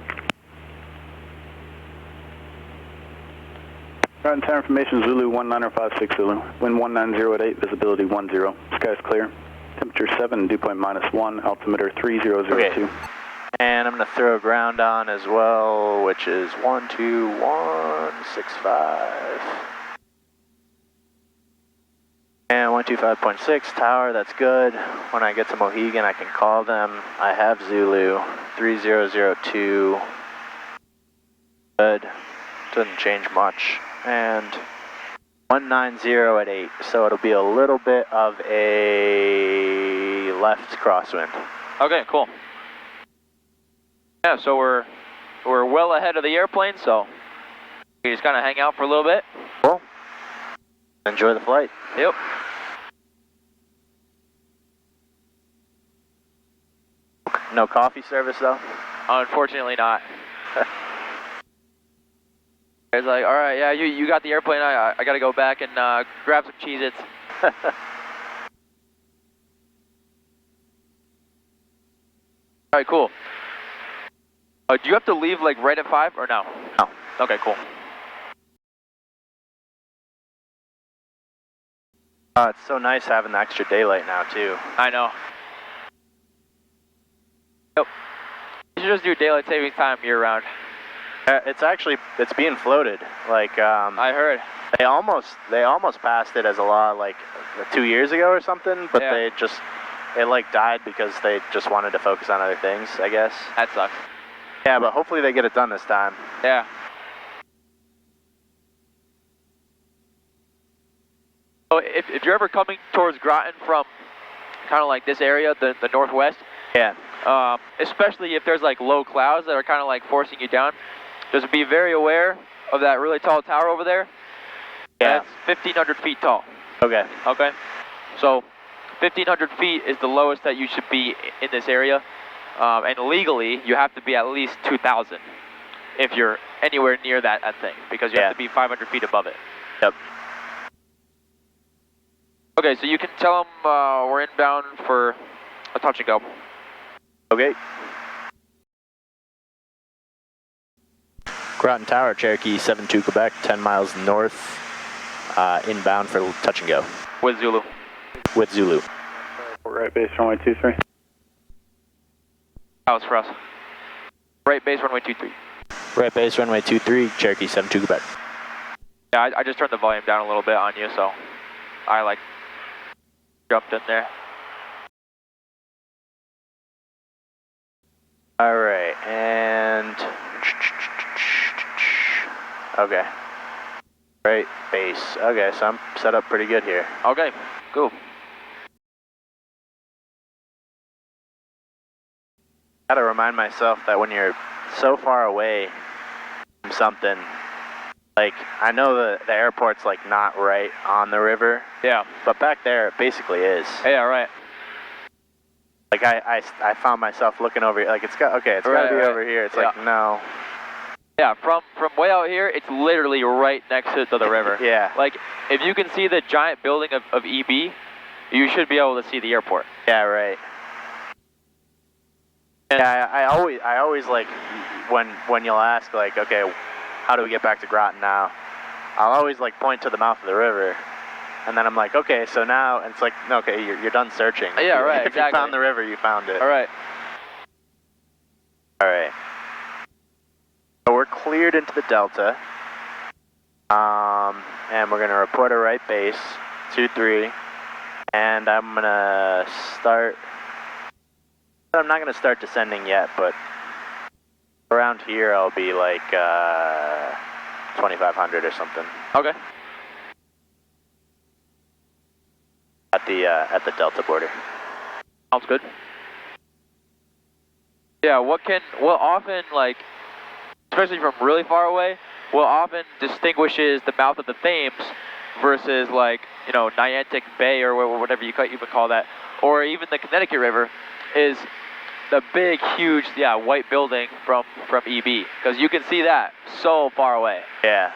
Ground tower information Zulu 1956 Zulu. Wind 190 at 8, visibility 10. Skies clear. Temperature 7, dew point -1, altimeter 3002. Okay. And I'm going to throw ground on as well, which is 12165. And 125.6 tower, that's good. When I get to Mohegan, I can call them. I have Zulu 3002. Good. Doesn't change much. And 190 at 8, so it'll be a little bit of a left crosswind. Okay, cool. Yeah, so we're well ahead of the airplane, so we just kind of hang out for a little bit. Cool. Enjoy the flight. Yep. No coffee service though? Unfortunately not. It's like, all right, yeah, you got the airplane. I got to go back and grab some Cheez-Its. All right, cool. Do you have to leave like right at 5 or no? No. Okay, cool. It's so nice having the extra daylight now too. I know. Yep. You should just do daylight savings time year round. It's being floated. Like I heard. They almost passed it as a law like 2 years ago or something, but Yeah. it like died because they just wanted to focus on other things, I guess. That sucks. Yeah, but hopefully they get it done this time. Yeah. So if you're ever coming towards Groton from kind of like this area, the northwest, Yeah. especially if there's like low clouds that are kind of like forcing you down, just be very aware of that really tall tower over there. Yeah. That's 1,500 feet tall. Okay. Okay. So 1,500 feet is the lowest that you should be in this area. And legally, you have to be at least 2,000 if you're anywhere near that thing, because you have to be 500 feet above it. Yep. Okay, so you can tell them we're inbound for a touch and go. Okay. Groton Tower, Cherokee 72 Quebec, 10 miles north, inbound for touch and go. With Zulu. With Zulu. Right base runway 23. That was for us. Right base runway 23. Right base runway 23, Cherokee 72 Quebec. Yeah, I just turned the volume down a little bit on you, so I like jumped in there. All right, and okay. Right base. Okay, so I'm set up pretty good here. Okay, cool. Gotta remind myself that when you're so far away from something, like I know the airport's like not right on the river. Yeah. But back there it basically is. Yeah, right. Like I found myself looking over here, like it's gotta be over here. It's like no. Yeah, from way out here, it's literally right next to the river. Yeah. Like if you can see the giant building of EB, you should be able to see the airport. Yeah, right. Yeah, I always like when you'll ask like, okay, how do we get back to Groton now? I'll always like point to the mouth of the river, and then I'm like, okay, so now and it's like, okay, you're done searching. Yeah, right. If exactly. you found the river, you found it. All right. All right. So we're cleared into the Delta, and we're gonna report a right base 23, and I'm gonna start. I'm not going to start descending yet, but around here I'll be like 2,500 or something. Okay. At the Delta border. Sounds good. Yeah, what often, like, especially from really far away, what often distinguishes the mouth of the Thames versus like, you know, Niantic Bay or whatever you even call that, or even the Connecticut River, is the big, huge, white building from EB, because you can see that so far away. Yeah.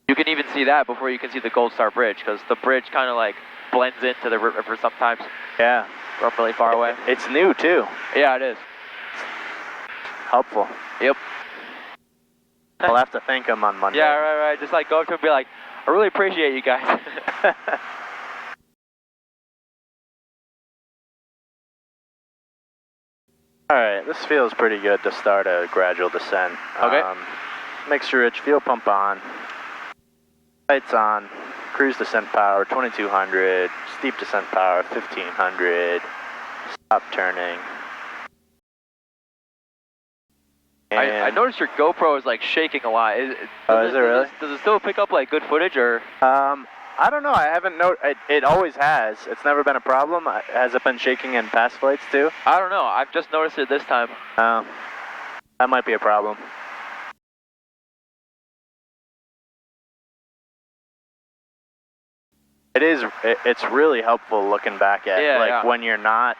You can even see that before you can see the Gold Star Bridge, because the bridge kind of like blends into the river sometimes. Yeah. From really far away. It's new too. Yeah, it is. Helpful. Yep. I'll have to thank him on Monday. Yeah, right. Just like go up to him and be like, I really appreciate you guys. Alright, this feels pretty good to start a gradual descent. Okay. Mixture rich, fuel pump on, lights on, cruise descent power 2200, steep descent power 1500, stop turning. And I noticed your GoPro is like shaking a lot. Is it really? Does it still pick up like good footage or? I don't know. I haven't it always has. It's never been a problem. Has it been shaking in past flights too? I don't know. I've just noticed it this time. That might be a problem. It is. It's really helpful looking back at when you're not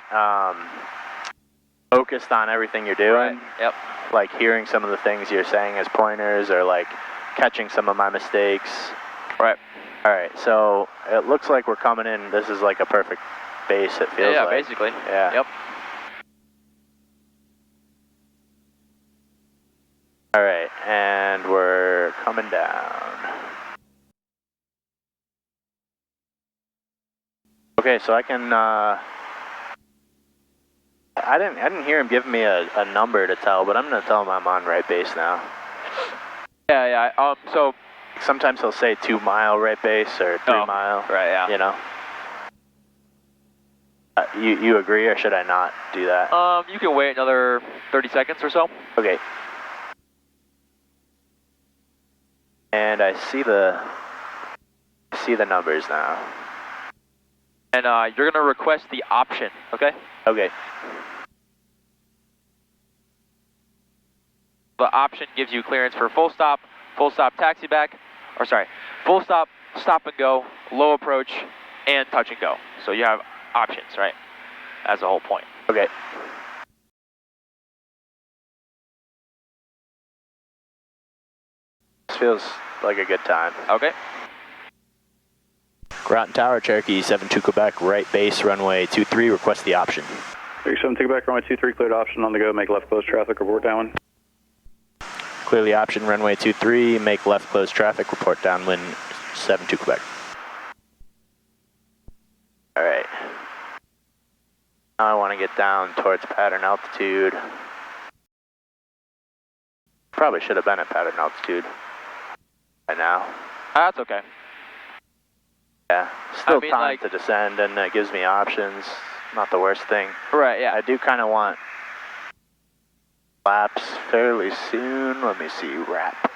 focused on everything you're doing. Right. Yep. Like hearing some of the things you're saying as pointers, or like catching some of my mistakes. Right. All right, so it looks like we're coming in. This is like a perfect base, it feels like. Yeah, basically. Yeah. Yep. All right, and we're coming down. Okay, so I can, I didn't hear him give me a number to tell, but I'm gonna tell him I'm on right base now. Yeah. So sometimes he'll say 2 mile right base or 3 mile. Right. Yeah. You know. You agree, or should I not do that? You can wait another 30 seconds or so. Okay. And I see the numbers now. And you're gonna request the option, okay? Okay. The option gives you clearance for full stop taxi back, or sorry, full stop, stop and go, low approach, and touch and go. So you have options, right? That's the whole point. Okay. This feels like a good time. Okay. Groton Tower, Cherokee 72 Quebec, right base, runway 23, request the option. 37 Quebec, runway 23, cleared option on the go, make left close traffic, report downwind. Clearly option, runway 23, make left close traffic, report downwind 72 Quebec. Alright. Now I want to get down towards pattern altitude. Probably should have been at pattern altitude by now. That's okay. Yeah, still I mean, time like, to descend, and it gives me options. Not the worst thing. Right, yeah. I do kind of want laps fairly soon. Let me see. Wrap.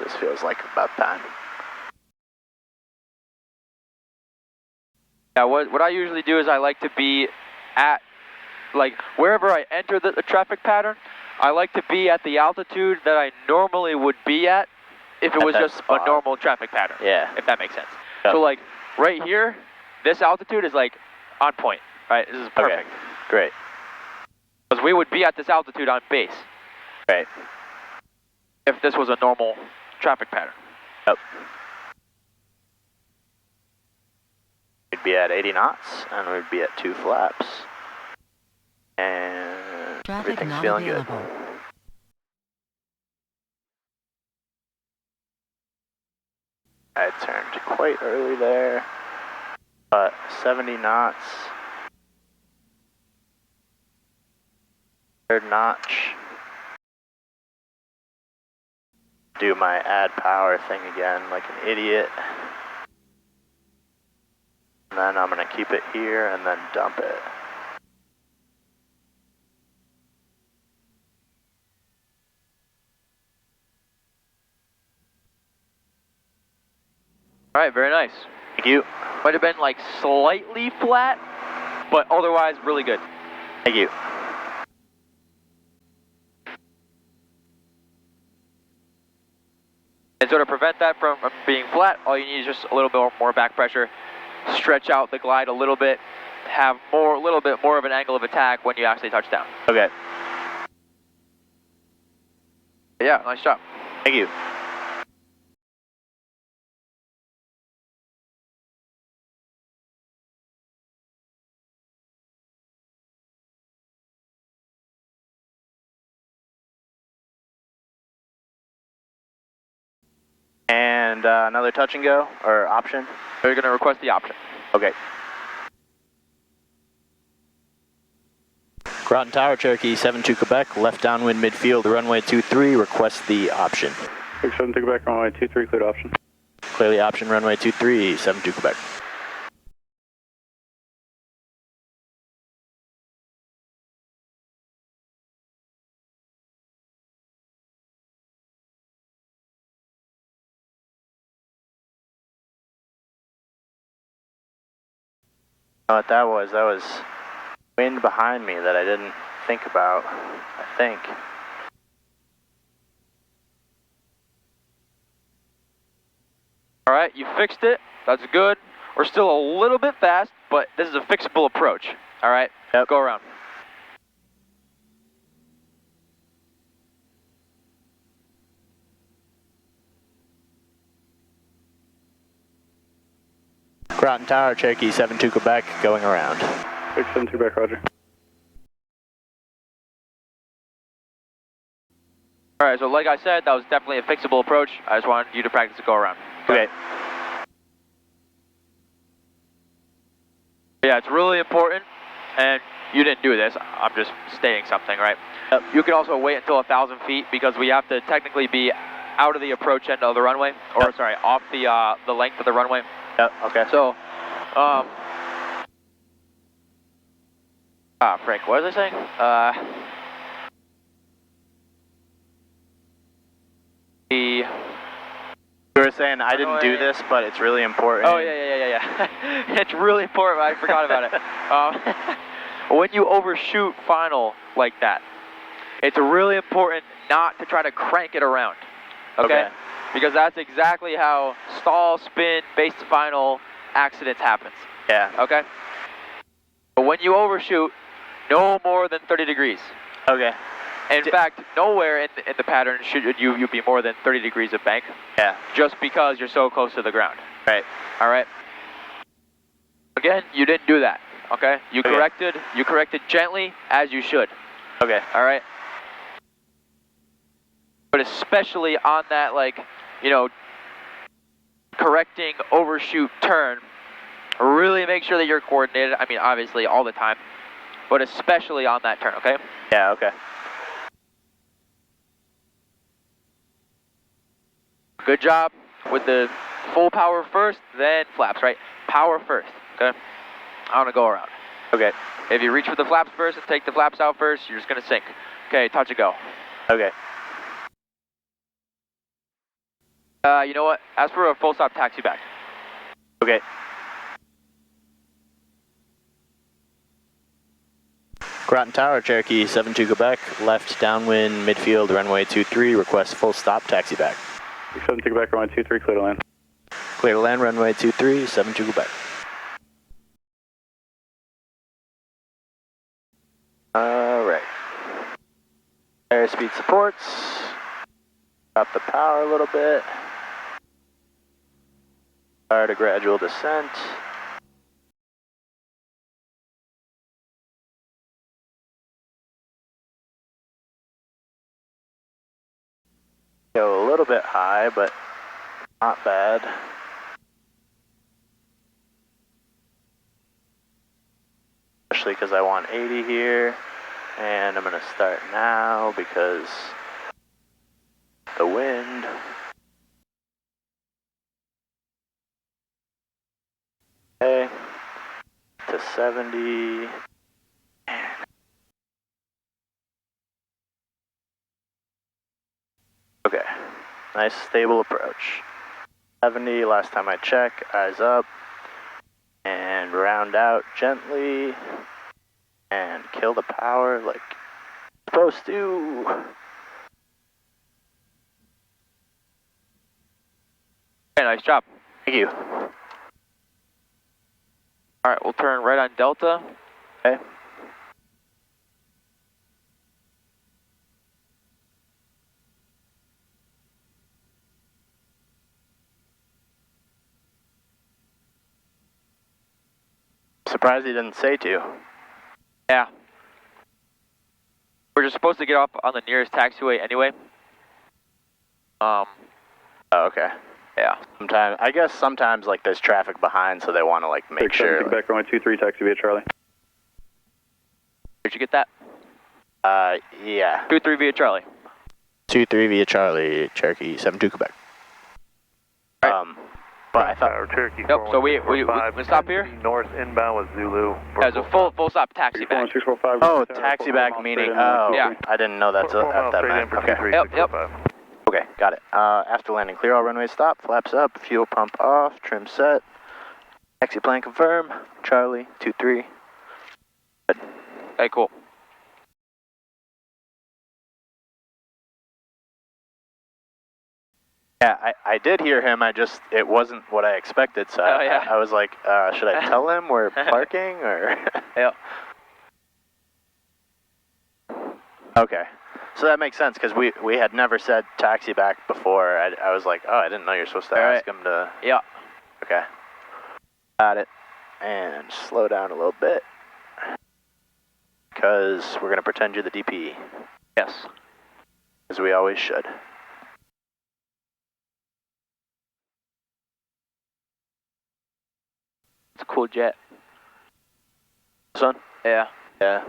This feels like about time. Yeah, what I usually do is I like to be at, like, wherever I enter the traffic pattern, I like to be at the altitude that I normally would be at if it was just spot. a normal traffic pattern. Yeah. If that makes sense. Yep. So, like, right here, this altitude is, like, on point, right? This is perfect. Okay. Great. Because we would be at this altitude on base. Right. If this was a normal traffic pattern. Yep. We'd be at 80 knots, and we'd be at 2 flaps. And traffic everything's not feeling available. good. I turned quite early there, but 70 knots. Third notch. Do my add power thing again like an idiot. And then I'm going to keep it here and then dump it. All right, very nice. Thank you. Might have been like slightly flat, but otherwise really good. Thank you. And so to prevent that from being flat, all you need is just a little bit more back pressure. Stretch out the glide a little bit. Have a little bit more of an angle of attack when you actually touch down. Okay. Yeah, nice job. Thank you. And another touch and go, or option? They're going to request the option. Okay. Groton Tower, Cherokee 72 Quebec, left downwind midfield, runway 23, request the option. 67 to Quebec, runway 23, cleared option. Clearly option, runway 23, 72 Quebec. I don't know what that was. That was wind behind me that I didn't think about, I think. All right, you fixed it. That's good. We're still a little bit fast, but this is a fixable approach. All right, Yep. Go around. Groton Tower, Cherokee 72 Quebec, going around. 67 to Quebec, roger. All right, so like I said, that was definitely a fixable approach. I just wanted you to practice a go around. Okay. Yeah, it's really important, and you didn't do this. I'm just stating something, right? Yep. You can also wait until 1,000 feet because we have to technically be out of the approach end of the runway, or Yep. sorry, off the length of the runway. Yep, okay. So, Frank, what was I saying? You were saying I didn't do this, but it's really important. Oh, yeah. It's really important. I forgot about it. When you overshoot final like that, it's really important not to try to crank it around. Okay? Because that's exactly how stall, spin, base to final accidents happens. Yeah. Okay? But when you overshoot, no more than 30 degrees. Okay. In fact, nowhere in the pattern should you be more than 30 degrees of bank. Yeah. Just because you're so close to the ground. Right. All right? Again, you didn't do that. Okay? You corrected gently as you should. Okay. All right? But especially on that, like, you know, correcting overshoot turn, really make sure that you're coordinated. I mean, obviously all the time, but especially on that turn, okay? Yeah, okay. Good job with the full power first, then flaps, right? Power first, okay? I want to go around. Okay. If you reach for the flaps first and take the flaps out first, you're just going to sink. Okay, touch and go. Okay. You know what? Ask for a full stop taxi back. Okay. Groton Tower, Cherokee 72 Quebec, left downwind midfield, runway 23, request full stop taxi back. 67 to Quebec, runway 23, clear to land. Clear to land, runway 23, 72 Quebec. Alright. Airspeed supports. Drop the power a little bit. Start a gradual descent. Go a little bit high, but not bad. Especially because I want 80 here. And I'm going to start now because the wind. Okay. To 70. Okay. Nice stable approach. 70, last time I check, eyes up. And round out gently. And kill the power like supposed to. Okay, nice job. Thank you. All right, we'll turn right on Delta. Okay. Surprised he didn't say to. Yeah. We're just supposed to get off on the nearest taxiway anyway. Oh, okay. Yeah. I guess sometimes like there's traffic behind, so they want to like make sure. Take back runway 23, taxi via Charlie. Did you get that? Yeah. 23 via Charlie. 23 via Charlie, Cherokee 72 Quebec. But I thought. Cherokee. Yep. So we stop here. North inbound with Zulu. As a full stop taxi back. Oh, taxi back meaning. Oh, yeah. I didn't know that's what that meant. Okay. Yep. Okay, got it. After landing, clear all runways, stop, flaps up, fuel pump off, trim set, taxi plan confirm, Charlie 23. Good. Okay, cool. Yeah, I did hear him. It wasn't what I expected, so yeah. I was like, should I tell him we're parking or? Yep. Okay. So that makes sense because we had never said taxi back before. I was like, oh, I didn't know you're supposed to ask him to. Yeah. Okay. Got it. And slow down a little bit because we're going to pretend you're the DP. Yes. As we always should. It's a cool jet. Son? Yeah. Yeah.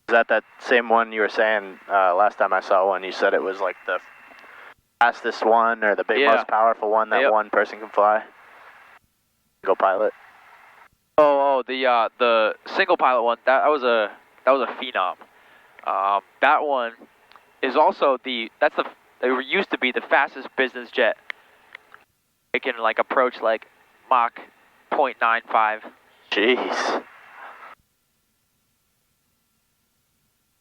Is that same one you were saying last time I saw one? You said it was like the fastest one or the most powerful one that one person can fly? Single pilot. Oh, the single pilot one. That was a phenom. That one is also it used to be the fastest business jet. It can like approach like Mach 0.95. Jeez.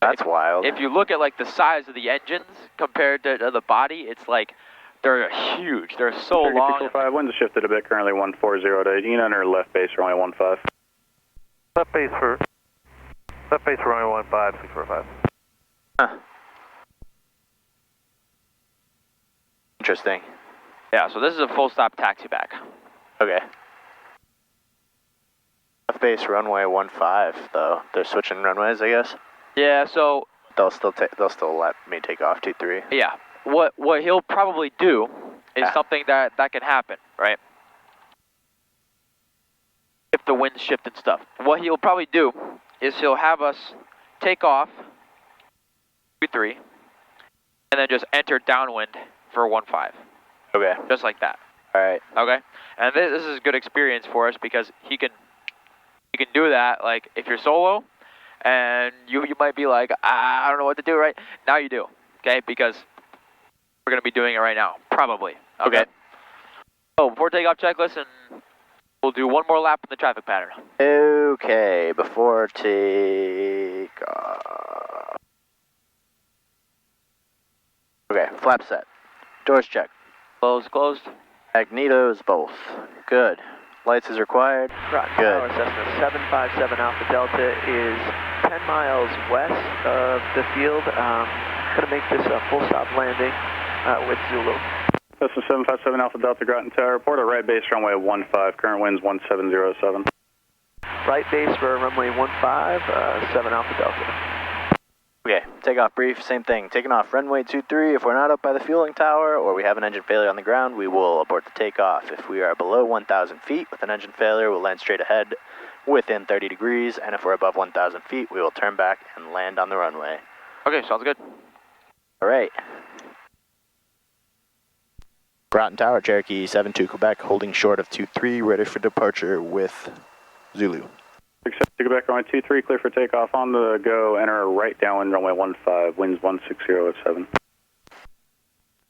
That's wild. If you look at like the size of the engines compared to the body, it's like they're huge. They're so long. 645, winds shifted a bit. Currently 140 to 8. Enter left base runway 15. Left base for runway 15, 645. Huh. Interesting. Yeah. So this is a full stop taxi back. Okay. Left base runway 15 though. They're switching runways, I guess. Yeah, so they'll still let me take off 23. Yeah, what he'll probably do is something that can happen, right? If the winds shift and stuff, what he'll probably do is he'll have us take off 23, and then just enter downwind for 15. Okay. Just like that. All right. Okay. And this is a good experience for us because he can do that like if you're solo. And you might be like, I don't know what to do, right? Now you do, okay? Because we're going to be doing it right now, probably. Okay. So before takeoff checklist, and we'll do one more lap in the traffic pattern. Okay, before takeoff. Okay, flap set. Doors check. Closed. Magnetos both. Good. Lights is required. Groton Good. Tower, Cessna 757 Alpha Delta is 10 miles west of the field. Going to make this a full stop landing with Zulu. Cessna 757 Alpha Delta, Groton Tower, report a right base runway 15, current winds 1707. Right base for runway 15, 7 Alpha Delta. Okay, takeoff brief, same thing. Taking off runway 23. If we're not up by the fueling tower or we have an engine failure on the ground, we will abort the takeoff. If we are below 1,000 feet with an engine failure, we'll land straight ahead within 30 degrees, and if we're above 1,000 feet, we will turn back and land on the runway. Okay, sounds good. All right. Groton Tower, Cherokee 72 Quebec, holding short of 23, ready for departure with Zulu. Accept to Quebec, runway 23, clear for takeoff on the go, enter right downwind, runway 15, winds 160 at 7.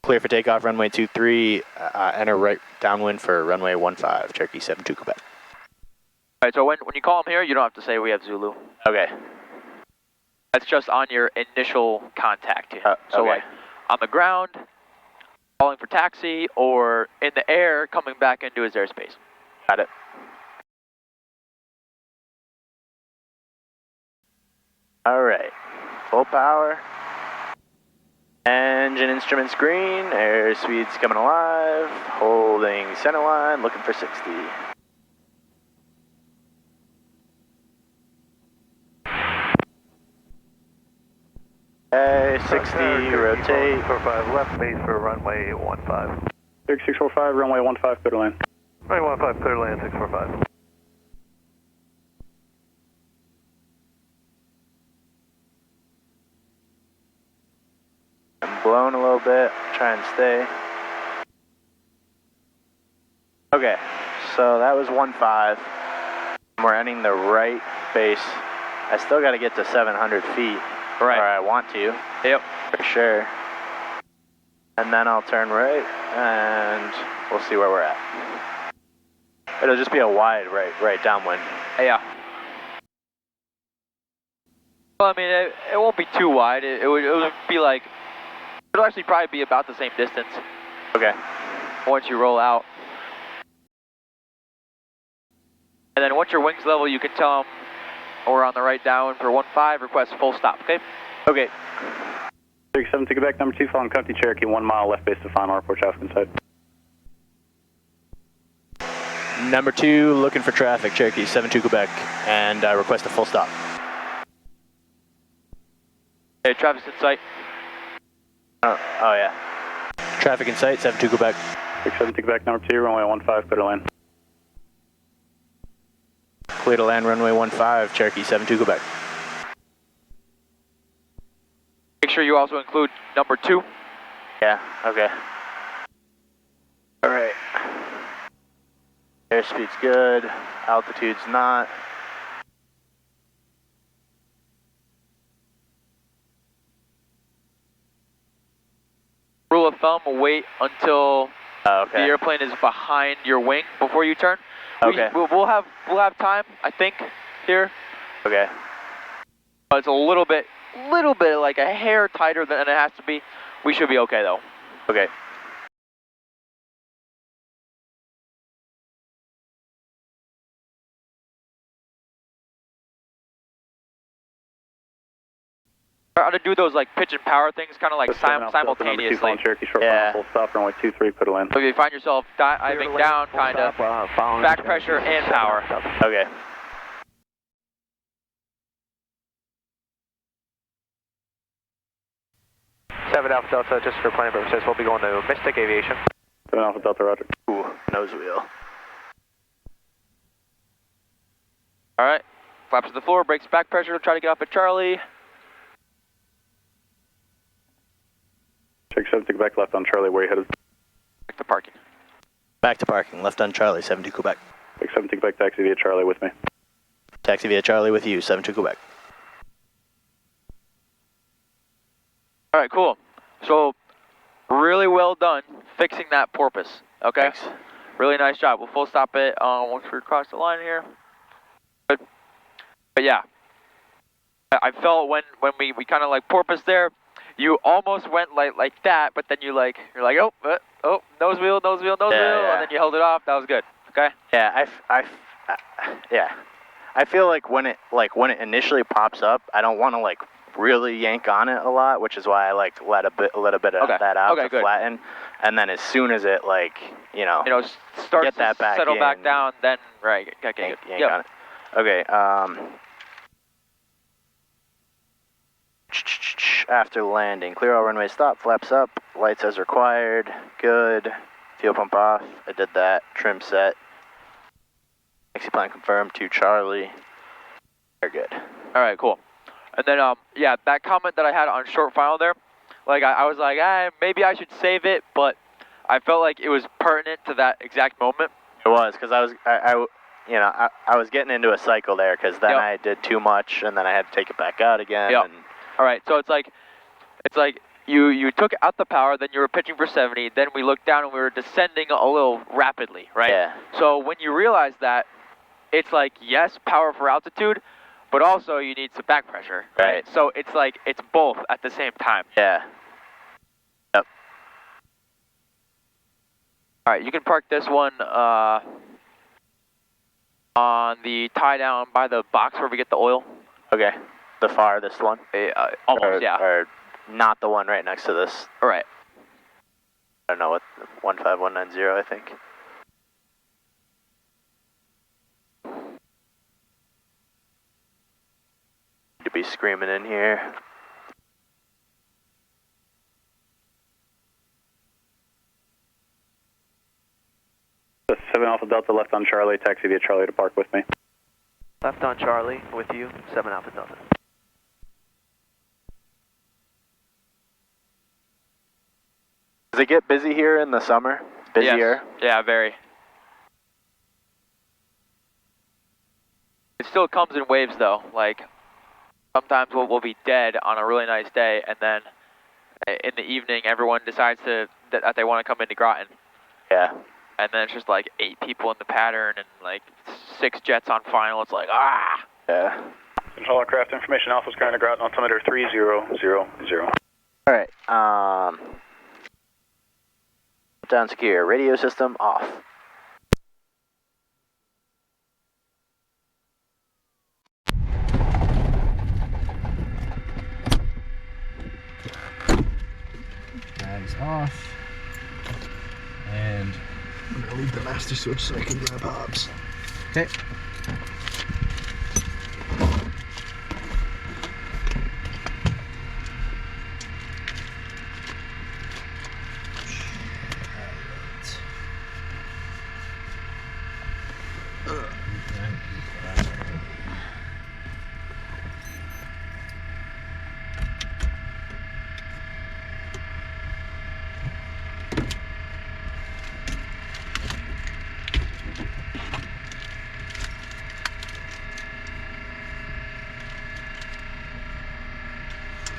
Clear for takeoff, runway 23, enter right downwind for runway 15, Cherokee 72 Quebec. All right, so when you call him here, you don't have to say we have Zulu. Okay. That's just on your initial contact. So okay. like on the ground, calling for taxi, or in the air, coming back into his airspace. Got it. All right, full power, engine instruments green, airspeed's coming alive, holding center line, looking for 60. Okay, 60, rotate. 645 left base for runway 15. 645, runway 15, clear to land. Runway 15, clear to land 645. I'm blowing a little bit, try and stay. Okay, so that was 15. We're ending the right base. I still got to get to 700 feet. Right. Or I want to. Yep. For sure. And then I'll turn right, and we'll see where we're at. It'll just be a wide right downwind. Yeah. Well, I mean, it won't be too wide. It would be like, it'll actually probably be about the same distance. Okay. Once you roll out. And then once your wings level, you can tell them we're on the right downwind for 15, request full stop, okay? Okay. 37 to Quebec, number 2, following Company Cherokee, 1 mile left base to final airport traffic inside. Number 2, looking for traffic, Cherokee 72 Quebec, and request a full stop. Okay, traffic's in sight. Oh yeah. Traffic in sight, 72 Quebec. 67 to Quebec, number 2, runway 15, clear to land. Clear to land, runway 15, Cherokee 72 Quebec. Make sure you also include number 2. Yeah, okay. Alright. Airspeed's good, altitude's not. Rule of thumb, wait until Oh, okay. the airplane is behind your wing before you turn. Okay. We'll have time, I think, here. Okay. But it's a little bit like a hair tighter than it has to be. We should be okay though. Okay. How to do those like pitch and power things, kind of like simultaneously. Cherokee, short Yeah. full stop, runway 23, clear to land. So if you find yourself diving down, kind of back pressure and power. Okay. Seven Alpha Delta, just for planning purposes, we'll be going to Mystic Aviation. 7 Alpha Delta, roger. Ooh, nose wheel. All right, flaps to the floor, brakes back pressure, try to get off at Charlie. 67 to Quebec, left on Charlie, where you headed? Back to parking. Back to parking, left on Charlie, 72 Quebec. 67 to Quebec, taxi via Charlie with me. Taxi via Charlie with you, 72 Quebec. All right, cool. So, really well done fixing that porpoise, okay? Thanks. Really nice job. We'll full stop it once we cross the line here. Good. But yeah, I felt when we kind of like porpoise there, you almost went like that, but then you're like, oh, nose wheel, yeah. and then you held it off. That was good, okay? Yeah, yeah. I feel like when it initially pops up, I don't want to like really yank on it a lot, which is why I like let a bit of that out to good. flatten, and then as soon as it like starts get that to back settle in, back down, then right, okay, yank on it. Okay. After landing, clear all runway stop, flaps up, lights as required, good. Fuel pump off, I did that. Trim set. Taxi plan confirmed to Charlie. They're good. All right, cool. And then, yeah, that comment that I had on short final there, like I was like, maybe I should save it, but I felt like it was pertinent to that exact moment. It was, because I was getting into a cycle there, because then I did too much, and then I had to take it back out again. Yep. And all right, so it's like you took out the power, then you were pitching for 70, then we looked down and we were descending a little rapidly, right? Yeah. So when you realize that, it's like, yes, power for altitude, but also you need some back pressure, right? So it's like, it's both at the same time. Yeah. Yep. All right, you can park this one on the tie down by the box where we get the oil. Okay. The farthest one? Almost, yeah. Or not the one right next to this. All right. I don't know what, 15190, I think. To be screaming in here. 7 Alpha Delta, left on Charlie, taxi via Charlie to park with me. Left on Charlie, with you, 7 Alpha Delta. Does it get busy here in the summer? Busier? Yes. Yeah, very. It still comes in waves though. Like sometimes we'll be dead on a really nice day, and then in the evening everyone decides that they want to come into Groton. Yeah. And then it's just like 8 people in the pattern and like 6 jets on final. It's like, ah! Yeah. Control aircraft information, Alpha's current to Groton, altimeter 3000. Alright, down secure, radio system off. Bags off. And I'm gonna leave the master switch so I can grab Hobbs. Okay.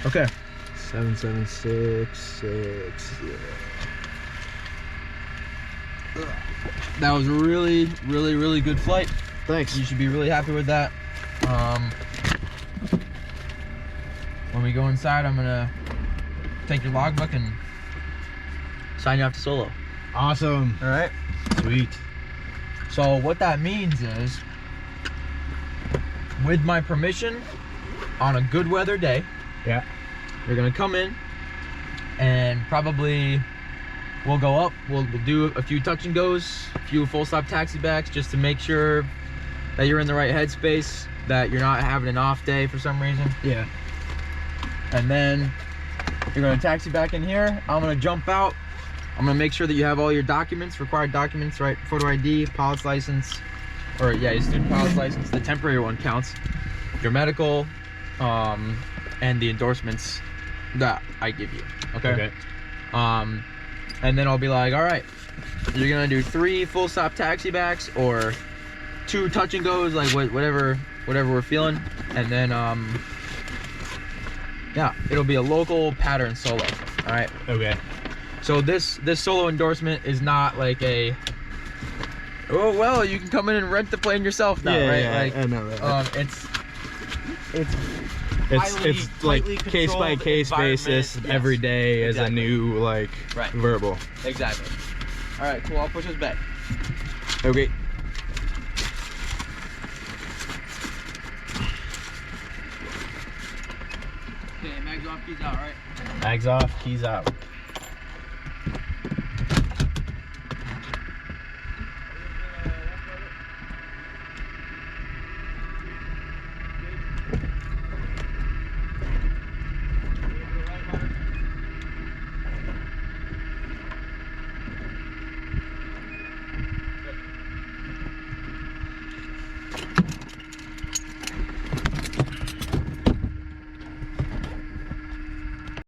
Okay. 77660. That was a really good flight. Thanks. You should be really happy with that. When we go inside, I'm gonna take your logbook and sign you off to solo. Awesome. All right. Sweet. So what that means is, with my permission, on a good weather day, yeah, you're gonna come in and probably we'll go up, we'll do a few touch and goes, a few full stop taxi backs, just to make sure that you're in the right headspace, that you're not having an off day for some reason. Yeah. And then you're gonna taxi back in here. I'm gonna jump out. I'm gonna make sure that you have all your documents, required documents, right? Photo ID, pilot's license, or yeah, your student pilot's license, the temporary one counts. Your medical, and the endorsements that I give you, okay? And then I'll be like, all right, you're gonna do 3 full stop taxi backs or 2 touch and goes, like whatever we're feeling, and then yeah, it'll be a local pattern solo. All right. Okay. So this solo endorsement is not like a, oh well, you can come in and rent the plane yourself now, right? Yeah, like, I know that. It's like case by case basis, yes. Every day is a new like verbal. Exactly. All right, cool. I'll push us back. Okay. Okay, mags off, keys out, right? Mags off, keys out.